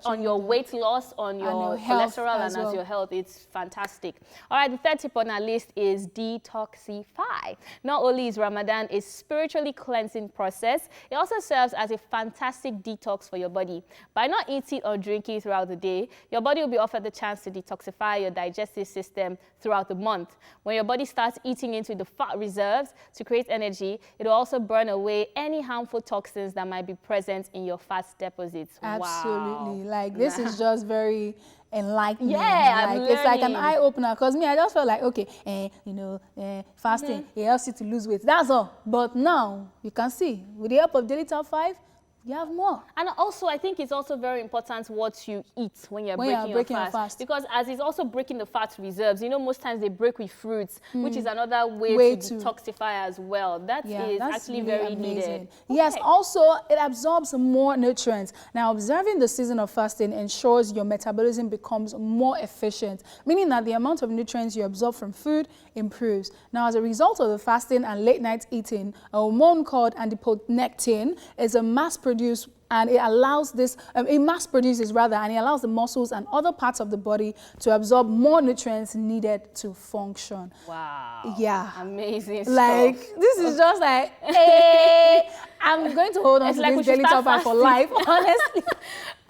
on your weight loss, on your cholesterol, and as your health, it's fantastic. All right, the third tip on our list is detoxify. Not only is Ramadan a spiritually cleansing process, it also serves as a fantastic detox for your body. By not eating or drinking throughout the day, your body will be offered the chance to detoxify your digestive system throughout the month. When your body starts eating into the fat reserves to create energy, it will also burn away any harmful toxins that might be present in your fat deposits. Absolutely. Wow. Like, this is just very enlightening. Yeah, it's like an eye-opener, because me, I just felt like, okay, fasting, it helps you to lose weight. That's all. But now, you can see, with the help of Daily Top 5, you have more. And also, I think it's also very important what you eat when you're breaking your fast. Because as it's also breaking the fat reserves, you know, most times they break with fruits, which is another way to detoxify as well. That is actually really very needed. Yes, also, it absorbs more nutrients. Now, observing the season of fasting ensures your metabolism becomes more efficient, meaning that the amount of nutrients you absorb from food improves. Now, as a result of the fasting and late night eating, a hormone called adiponectin is a mass-produced, and it allows this, it mass produces rather, and it allows the muscles and other parts of the body to absorb more nutrients needed to function. Wow. Yeah. Amazing like, stuff. This is just like, hey, I'm going to hold on to this daily top 5 for life, honestly.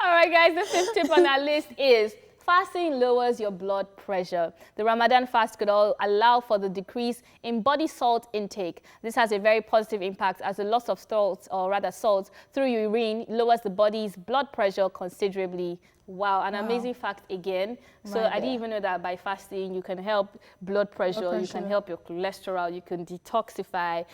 All right, guys, the 5th tip on our list is fasting lowers your blood pressure. The Ramadan fast could allow for the decrease in body salt intake. This has a very positive impact as the loss of salt, or rather salt, through urine lowers the body's blood pressure considerably. Wow, an amazing fact again. So I didn't even know that by fasting you can help blood pressure, you can help your cholesterol, you can detoxify,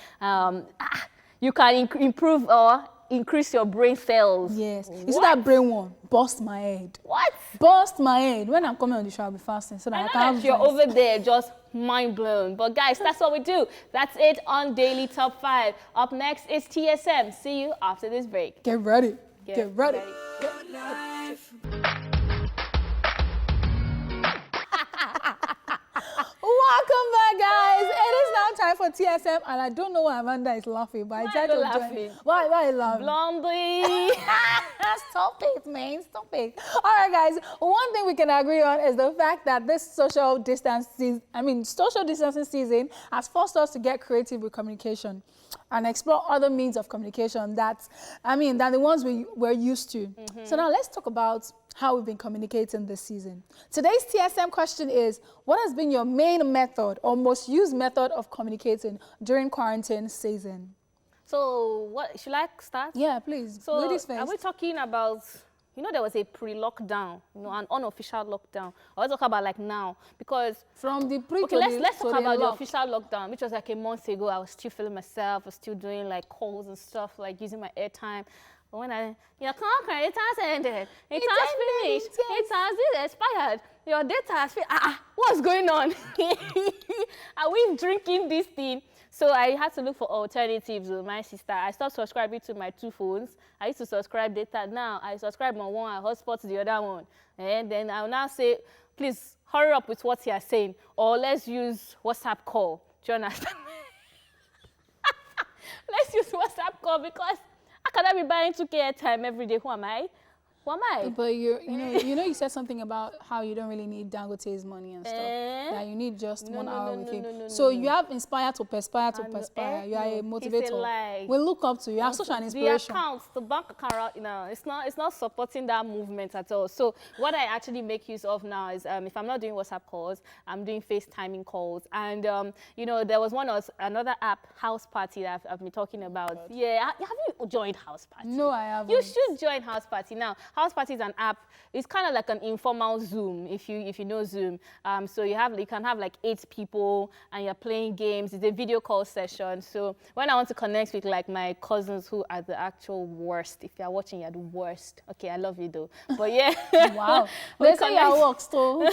you can improve or increase your brain cells. Yes. You see that brain one? Bust my head. What? Bust my head. When I'm coming on the show, I'll be fasting so that I can have you're over there just mind blown. But guys, that's what we do. That's it on Daily Top 5. Up next is TSM. See you after this break. Get ready. Get ready. Welcome back, guys. It is now time for TSM, and I don't know why Amanda is laughing, but I tried to join. Why are you laughing? Blondie. Stop it, man. Stop it. All right, guys. One thing we can agree on is the fact that this social distancing season has forced us to get creative with communication and explore other means of communication than the ones we're used to. So now let's talk about how we've been communicating this season. Today's TSM question is, what has been your main method or most used method of communicating during quarantine season? So what, should I start? Yeah, please. So ladies first. Are we talking about, you know, there was a pre-lockdown, you know, an unofficial lockdown. I was talking about like now, because from the pre let's talk about the official lockdown, which was like a month ago. I was still feeling myself, I was still doing like calls and stuff, like using my airtime. But when your contract, it has ended, it has finished, it has expired, your data has finished. What's going on? Are we drinking this thing? So I had to look for alternatives with my sister. I stopped subscribing to my 2 phones. I used to subscribe data. Now I subscribe on one, I hotspot to the other one. And then I'll now say, please hurry up with what you're saying, or let's use WhatsApp call. Do you understand? Let's use WhatsApp call, because I cannot be buying 2K airtime every day. Who am I? Who am I? But you said something about how you don't really need Dangote's money and stuff. That you need just 1 hour with him. So you have inspired to perspire to perspire. You are a motivator. We look up to you. You are such an inspiration. The accounts, the bank account, it's not supporting that movement at all. So what I actually make use of now is if I'm not doing WhatsApp calls, I'm doing FaceTiming calls. And there was another app, House Party, that I've been talking about. Yeah, have you joined House Party? No, I haven't. You should join House Party now. House Party is an app. It's kind of like an informal Zoom, if you know Zoom. So you can have like 8 people and you're playing games. It's a video call session. So when I want to connect with like my cousins who are the actual worst, if you're watching, you're the worst. Okay, I love you though. But yeah. Wow. They say your work still.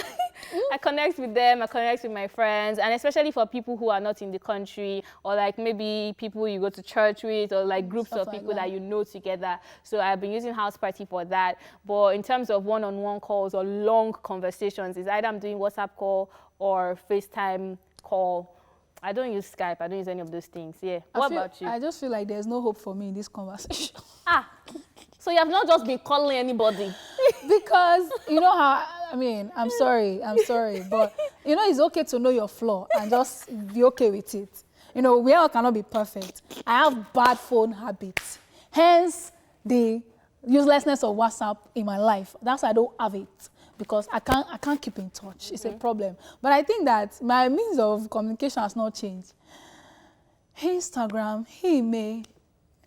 I connect with them. I connect with my friends, and especially for people who are not in the country, or like maybe people you go to church with, or like groups of people that you know together. So I've been using House Party for that. But in terms of one-on-one calls or long conversations, it's either I'm doing WhatsApp call or FaceTime call. I don't use Skype. I don't use any of those things. Yeah. What about you? I just feel like there's no hope for me in this conversation. So you have not just been calling anybody? Because you know how, I'm sorry, but it's okay to know your flaw and just be okay with it. We all cannot be perfect. I have bad phone habits. Hence the uselessness of WhatsApp in my life. That's why I don't have it, because I can't keep in touch. It's a problem. But I think that my means of communication has not changed. Instagram, email.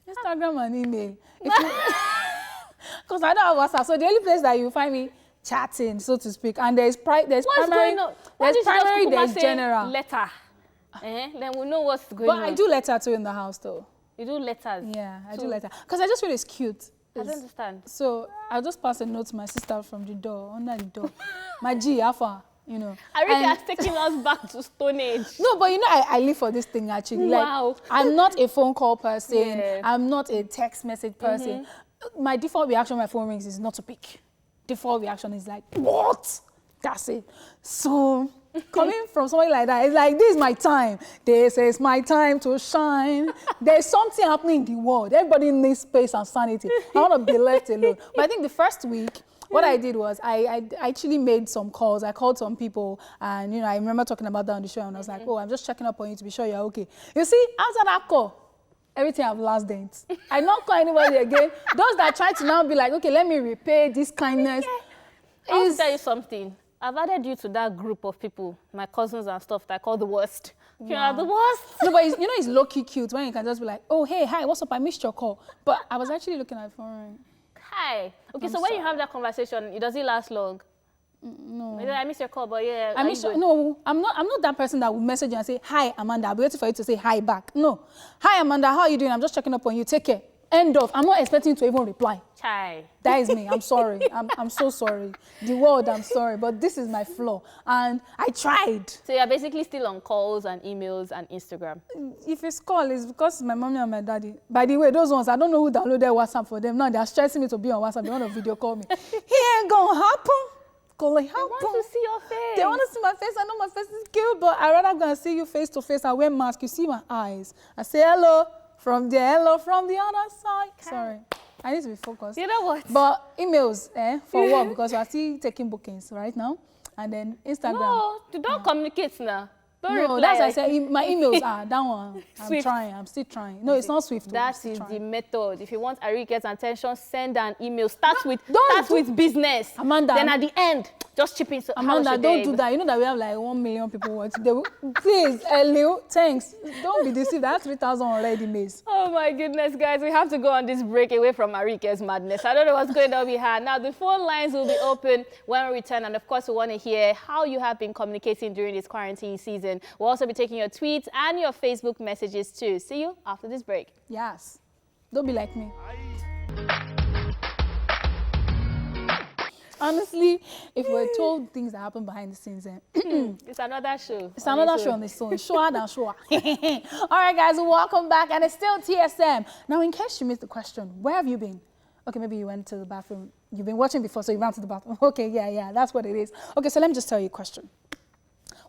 Instagram and email. Because I don't have WhatsApp, so the only place that you find me chatting, so to speak, and there's primary, there's general. Letter. Then we'll know what's going on. But I do letter too in the house, though. You do letters? Yeah, I do letters. Because I just feel it's cute. I don't understand. So I'll just pass a note to my sister from the door, under the door. My G, Alpha, you know. Ariyiike has taken us back to Stone Age. No, but you know, I live for this thing actually. Wow. Like, I'm not a phone call person. Yeah. I'm not a text message person. My default reaction when my phone rings is not to pick. Default reaction is like, what? That's it. So coming from somebody like that, it's like, this is my time. This is my time to shine. There's something happening in the world. Everybody needs space and sanity. I want to be left alone. But I think the first week, what I did was I actually made some calls. I called some people, and you know, I remember talking about that on the show, and I was like, oh, I'm just checking up on you to be sure you're okay. You see, after that call, everything I've last date. I don't call anybody again. Those that try to now be like, okay, let me repay this kindness. I'll tell you something. I've added you to that group of people, my cousins and stuff, that I call the worst. You know, the worst. No, but you know, it's low-key cute when you can just be like, oh, hey, hi, what's up? I missed your call. But I was actually looking at the phone. Hi. Okay, I'm so when sorry. you have that conversation, does it last long? No. I miss your call, but yeah. No, I'm not that person that will message you and say, hi, Amanda. I'll be waiting for you to say hi back. No. Hi, Amanda, how are you doing? I'm just checking up on you. Take care. End of. I'm not expecting you to even reply. Chai. That is me. I'm sorry. I'm so sorry. The world, I'm sorry. But this is my flaw. And I tried. So you're basically still on calls and emails and Instagram. If it's call, it's because my mommy and my daddy. By the way, those ones, I don't know who downloaded WhatsApp for them. Now they're stressing me to be on WhatsApp. They want to video call me. It ain't gonna happen. Gonna happen. They want to see your face. They want to see my face. I know my face is cute, but I'd rather go and see you face to face. I wear mask. You see my eyes. I say hello from there, hello from the other side. Okay. Sorry. I need to be focused. You know what? But emails, for work, because we're still taking bookings right now. And then Instagram. No, you don't communicate now. Don't No, reply. that's what I said. My emails are that one. I'm Swift. trying. I'm still trying. No, it's not Swift. That I'm is still the trying. method. If you want Ariyiike's attention, send an email. Start with business. Amanda. Then at the end, just chip in. Amanda, don't do that. You know that we have like 1 million people watching. Please, Elio, thanks. Don't be deceived. I have 3,000 already, miss. Oh my goodness, guys. We have to go on this break away from Ariyiike's madness. I don't know what's going on with her. Now, the phone lines will be open when we return. And of course, we want to hear how you have been communicating during this quarantine season. We'll also be taking your tweets and your Facebook messages too. See you after this break. Yes. Don't be like me. Honestly, if we're told things that happen behind the scenes, It's another show. it's another show on its own. Shower than shower. All right, guys, welcome back. And it's still TSM. Now, in case you missed the question, where have you been? Okay, maybe you went to the bathroom. You've been watching before, so you ran to the bathroom. Okay, yeah, that's what it is. Okay, so let me just tell you a question.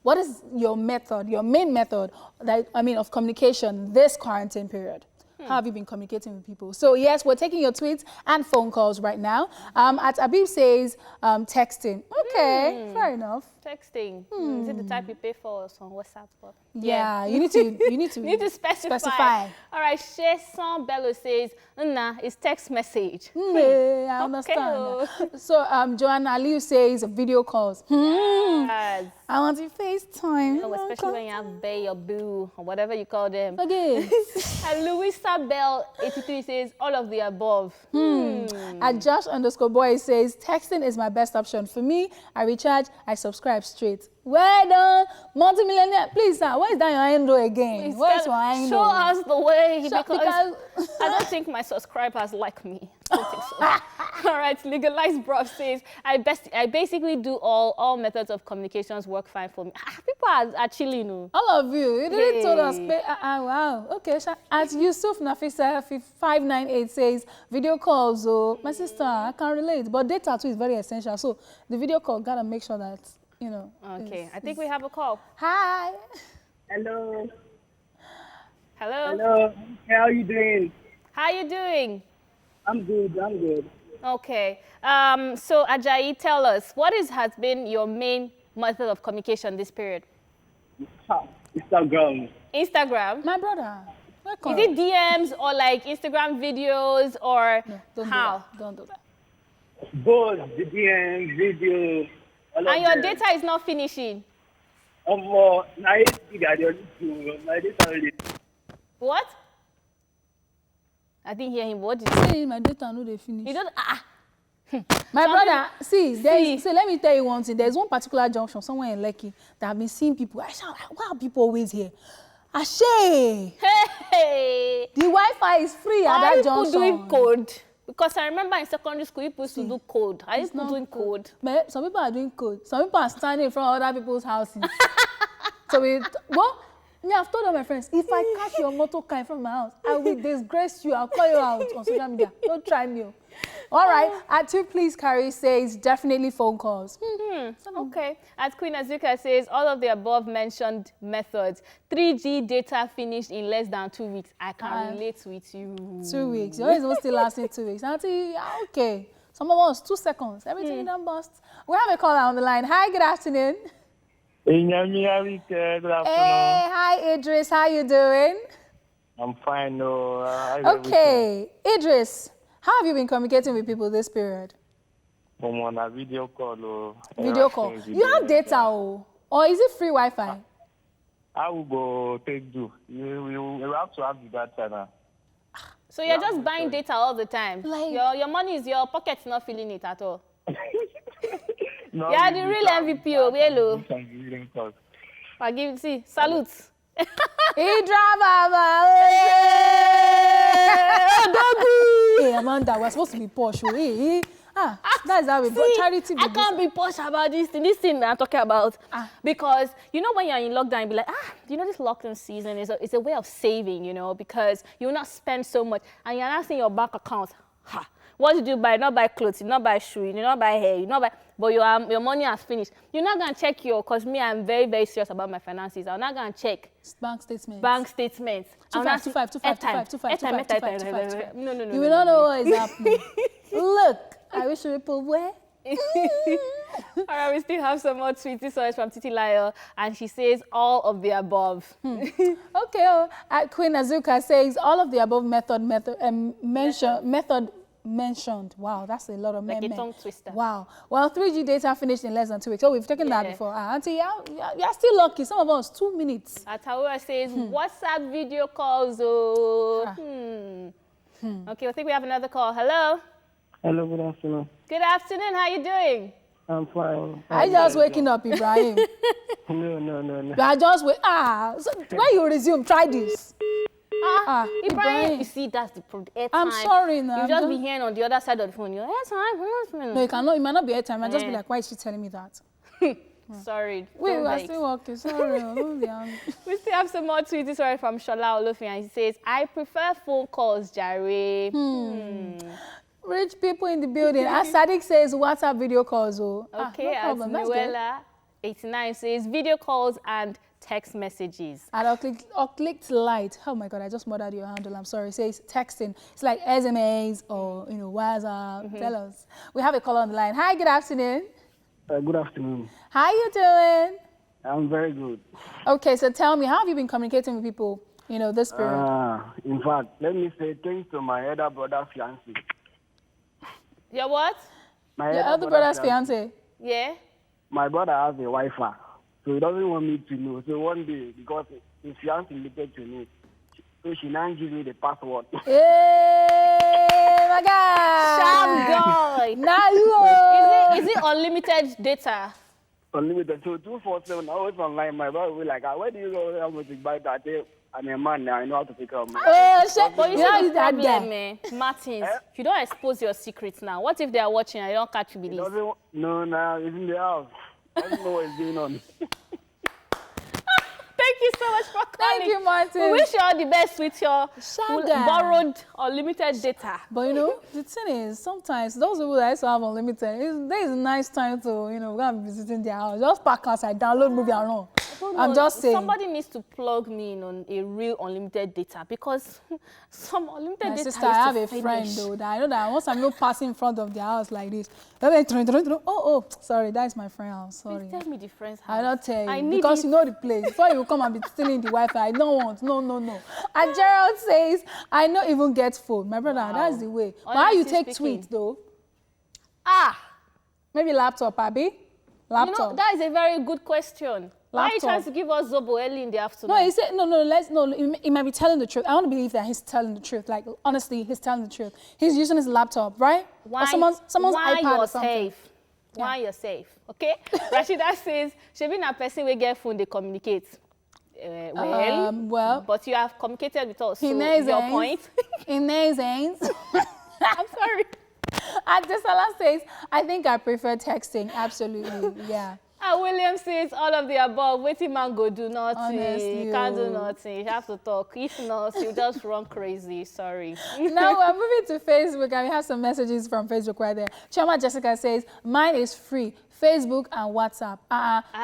What is your method, your main method, of communication this quarantine period? How have you been communicating with people? So yes, we're taking your tweets and phone calls right now. At Abib says texting. Okay, fair enough. Texting. Is it the type you pay for on WhatsApp? But Yeah, you need to you need to specify. All right, Sheson Bello says, nah, it's text message. I understand. So Joanna Aliu says video calls. Yes. I want to FaceTime. Oh, especially when you have Bay or Boo or whatever you call them. Okay. And Louisa Bell 83 says all of the above. At Josh_boy says texting is my best option. For me, I recharge, I subscribe straight. Well done, multi-millionaire. Please, sir, where is that your handle again? Where's your handle? Show us the way Because I don't think my subscribers like me. I don't think so. All right, Legalized Bruv says, I basically do all methods of communications work fine for me. People are chilling, no? all of you didn't told us. Wow. Okay. As Yusuf Nafisa 598 says, video calls. Oh, my sister, I can relate. But data too is very essential. So the video call gotta make sure that Okay, I think we have a call. Hi. Hello. Hello. Hello. How are you doing? How you doing? I'm good. Okay. So Ajayi, tell us, has been your main method of communication this period? Instagram. Instagram? My brother. Welcome. Is it DMs or like Instagram videos or No, how? Don't do that. Both the DM, video. All And of your them. data is not finishing. What? I didn't hear him. What did you say? Say my data no dey finish. You don't. My brother, see, let me tell you one thing. There's one particular junction somewhere in Lekki that I've been seeing people. I shout, why are people always here? Ashe! Hey! The Wi-Fi is free at that people junction. doing code? Because I remember in secondary school, people used to do code. Are you people doing code? But some people are doing code. Some people are standing in front of other people's houses. So I've told all my friends, if I catch your motor car in front of my house, I will disgrace you. I'll call you out on social media. Don't try me. All right. At 2, please, Carrie says definitely phone calls. Okay. As Queen Ariyiike says, all of the above mentioned methods. 3G data finished in less than 2 weeks. I can relate with you. 2 weeks. You're always still lasting 2 weeks. Auntie, okay. Some of us, 2 seconds. Everything done bust. We have a caller on the line. Hi, good afternoon. Ariyiike, good afternoon. Hey, hi, Idris. How you doing? I'm fine, no. Okay. Idris, how have you been communicating with people this period? I'm on a video call. Video call. You have data, or is it free Wi-Fi? I will go take do. You have to have the data now. So you're just buying data all the time. Like, your money is your pocket's not feeling it at all. No, Yeah, the real MVP, hello. Hello. I give see, salutes. Idra Baba. Hey, Amanda, we're supposed to be posh. Hey. That's how we charity. I can't be posh about this thing I'm talking about. Because, you know, when you're in lockdown, you'll be like, you know, this lockdown season is a way of saving, you know, because you will not spend so much. And you're not seeing your bank account. What did you buy? Not buy clothes, you not buy shoes, you not buy hair, you not buy, but your money has finished. You're not going to check because me, I'm very, very serious about my finances. I'm not going to check. Bank statements. Bank statements. 25. No. You will not know what is happening. Look, I wish people were. All right, we still have some more tweets. This one is from Titi Lyle, and she says all of the above. Okay, at Queen Ariyiike says all of the above method mentioned. Wow, that's a lot of like a tongue twister. Wow. Well, 3G data finished in less than 2 weeks. So we've taken that before. Auntie, you're still lucky. Some of us 2 minutes. Ataura says WhatsApp video calls. Oh. Okay, I think we have another call. Hello. Hello, good afternoon. Good afternoon. How you doing? I'm fine. I just waking up, Ibrahim. No. You are just so when you resume, try this. Ibrahim, you see, that's the problem. I'm sorry now. You just be hearing on the other side of the phone. You're airtime. No, you cannot. It might not be airtime. I just be like, why is she telling me that? Sorry. Wait, we are still working. Sorry. We still have some more tweets. This one from Shola Olofi, and he says, I prefer phone calls, Jare. Rich people in the building. As Sadiq says, WhatsApp video calls. Okay, no problem. as Noella 89 says, video calls and text messages. And I'll click light. Oh my God, I just murdered your handle. I'm sorry. It says texting. It's like SMAs or, WhatsApp. Tell us. We have a caller on the line. Hi, good afternoon. Good afternoon. How you doing? I'm very good. Okay, so tell me, how have you been communicating with people, this period? In fact, let me say thanks to my elder brother's fiancé. Your what? My Your elder brother's fiancé? Yeah. My brother has a Wi-Fi, so he doesn't want me to know. So one day, because his fiancé related to me, so she now gives me the password. Hey, my God! Sharp guy. Now you Is it unlimited data? Unlimited. So 247, always online. My brother will be like, where do you go? How much you buy that? I'm a man now. I know how to take care of my. Shit. But you know know he's that problem, guy. Martins, you don't expose your secrets now. What if they are watching and you don't catch you with this? No, he's in the house. I don't know what's going on. Thank you so much for calling. Thank you, Martin. We wish you all the best with your Shaga. borrowed unlimited data. But the thing is, sometimes those people that used to have unlimited, there is a nice time to, go and be visiting their house. Just pack outside, download movie and run. I'm just saying. Somebody needs to plug me in on a real unlimited data because some unlimited My data sister, I have a friend though that I know that once I'm not passing in front of their house like this, oh, sorry, that is my friend's house. Sorry. Please tell me the friend's house. I don't tell you I need because it. you know the place. Before you come and be stealing the Wi-Fi, I don't want. No. And Gerald says, I don't even get phone. My brother, that's the way. But how you take tweets though? Maybe laptop, Abby? Laptop. That is a very good question. Why are you Laptop. trying to give us Zobo early in the afternoon? No, he said, he might be telling the truth. I want to believe that he's telling the truth. Like, honestly, he's telling the truth. He's using his laptop, right? Why, or someone's why iPad you're or something. safe? Why you're safe, okay? Rashida says, she be a person we get phone, they communicate. well, but you have communicated with us. So Your point. I'm sorry. Adesala says, I think I prefer texting. Absolutely, yeah. William says all of the above. Waiting man go do nothing. Honestly, You can't do nothing. You have to talk. If not, you just run crazy. Sorry. Now we're moving to Facebook, and we have some messages from Facebook right there. Chama Jessica says, mine is free. Facebook and WhatsApp.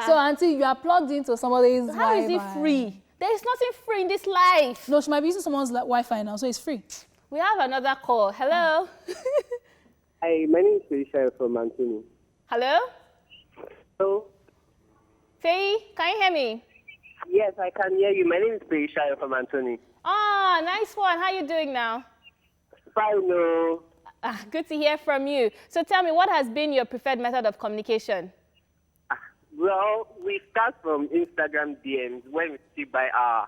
So auntie, you are plugged into somebody's Wi-Fi. How is it free? There is nothing free in this life. No, she might be using someone's Wi-Fi now, so it's free. We have another call. Hello. Hi, my name is Felicia from Anthony. Hello. Hello. Faye, can you hear me? Yes, I can hear you. My name is Felicia from Anthony. Ah, nice one. How you doing now? Fine, no. Good to hear from you. So tell me, what has been your preferred method of communication? Well, we start from Instagram DMs when we still buy our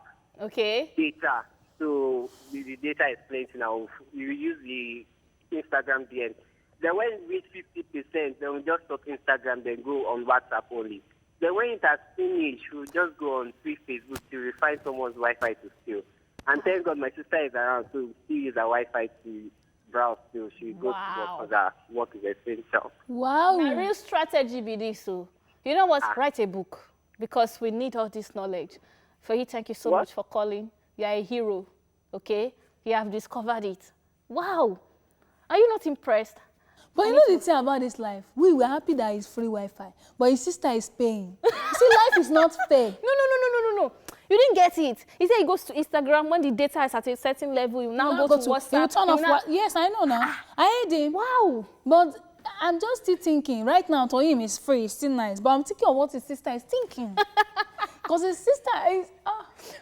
data. So the data is plenty now. We use the Instagram DMs. Then when we reach 50%, then we just stop Instagram, then go on WhatsApp only. Then when it has finished, we'll just go on Facebook till we find someone's Wi-Fi to steal. And thank God my sister is around, so we still use her Wi-Fi to browse till she goes to work because her work is essential. Wow. A real strategy be this. So, you know what? Write a book because we need all this knowledge. For you, thank you so much for calling. You are a hero, okay? You have discovered it. Wow. Are you not impressed? But you know the thing about this life? We were happy that it's free Wi-Fi, but his sister is paying. See, life is not fair. No. You didn't get it. He said he goes to Instagram when the data is at a certain level. You now go to WhatsApp. He will turn off yes, I know now. I heard him. Wow. But I'm just still thinking, right now, to him, it's free, it's still nice. But I'm thinking of what his sister is thinking. Because his sister is...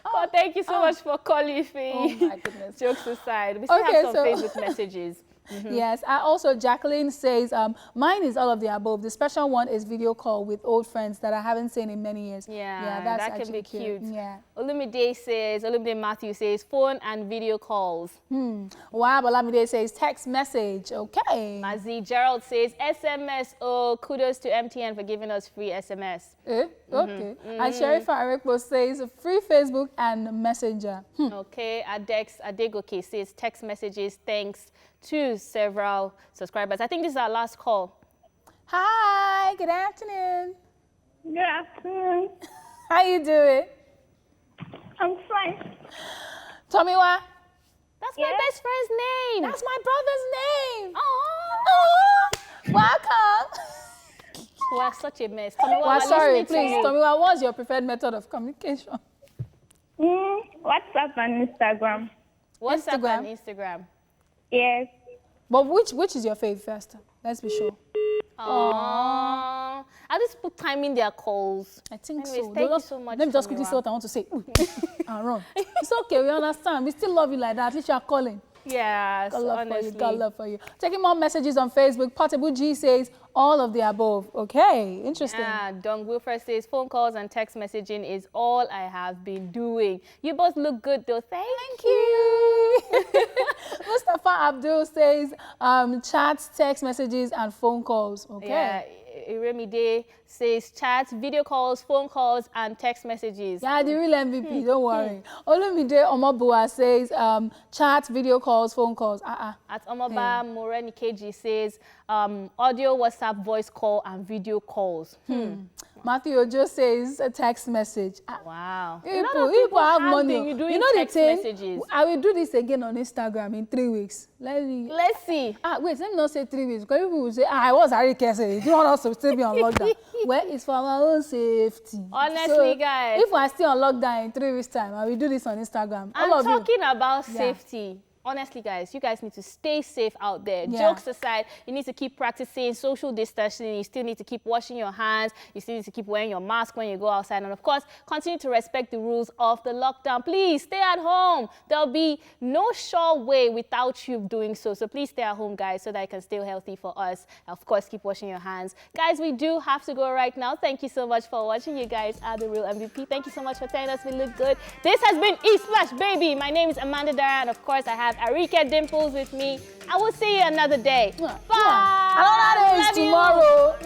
Well, thank you so much for calling, Faye. Oh, my goodness. Jokes aside. We still have some Facebook messages. Yes, also Jacqueline says, mine is all of the above. The special one is video call with old friends that I haven't seen in many years. Yeah, that's that can be cute. Yeah. Olumide Matthew says, phone and video calls. Wow, Olamide says, text message. Okay. Mazi Gerald says, SMS. Oh, kudos to MTN for giving us free SMS. Okay. And Sherifa Arekpo says, free Facebook and Messenger. Okay. Adex Adegoke says, text messages, thanks to several subscribers. I think this is our last call. Hi, good afternoon. Good afternoon. How you doing? I'm fine. Tomiwa? That's my best friend's name. That's my brother's name. Oh, welcome. We're such a mess. Tomiwa, sorry, please. Tomiwa, what's your preferred method of communication? WhatsApp and Instagram. WhatsApp and Instagram. Yes. But which is your favorite first? Let's be sure. Aww. At least put time in their calls. I think Anyways, so. Thank you so much. Let me just quickly say what I want to say. And run. It's okay, we understand. We still love you like that. At least you are calling. Yes, honestly. God love for you. Taking more messages on Facebook. Portable G says all of the above. Okay, interesting. Yeah, Don Wilfred says phone calls and text messaging is all I have been doing. You both look good though. Thank you. Mustafa Abdul says chats, text messages, and phone calls. Okay. Yeah. Iremide says chat, video calls, phone calls, and text messages. Yeah, the real MVP, don't worry. Olumide Omobua says chat, video calls, phone calls. At Omoba Moreni KG says audio, WhatsApp, voice call, and video calls. Matthew Ojo says a text message. Wow. People have money. You know the thing? messages. I will do this again on Instagram in 3 weeks. Let's see. Wait, let me not say 3 weeks. Because people will say, I was Ariyiike saying, do you want us to still be on lockdown? Well, it's for our own safety. Honestly, so, guys. If we're still on lockdown in 3 weeks' time, I will do this on Instagram. I'm talking about safety. Honestly, guys, you guys need to stay safe out there. Jokes aside, you need to keep practicing social distancing. You still need to keep washing your hands. You still need to keep wearing your mask when you go outside. And of course, continue to respect the rules of the lockdown. Please stay at home. There'll be no sure way without you doing so. So please stay at home, guys, so that you can stay healthy for us. Of course, keep washing your hands. Guys, we do have to go right now. Thank you so much for watching. You guys are the real MVP. Thank you so much for telling us we look good. This has been E-Splash, baby. My name is Amanda Dara, and of course, I have Ariyiike Dimples with me. I will see you another day. Bye. Another day is tomorrow.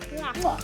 Tomorrow.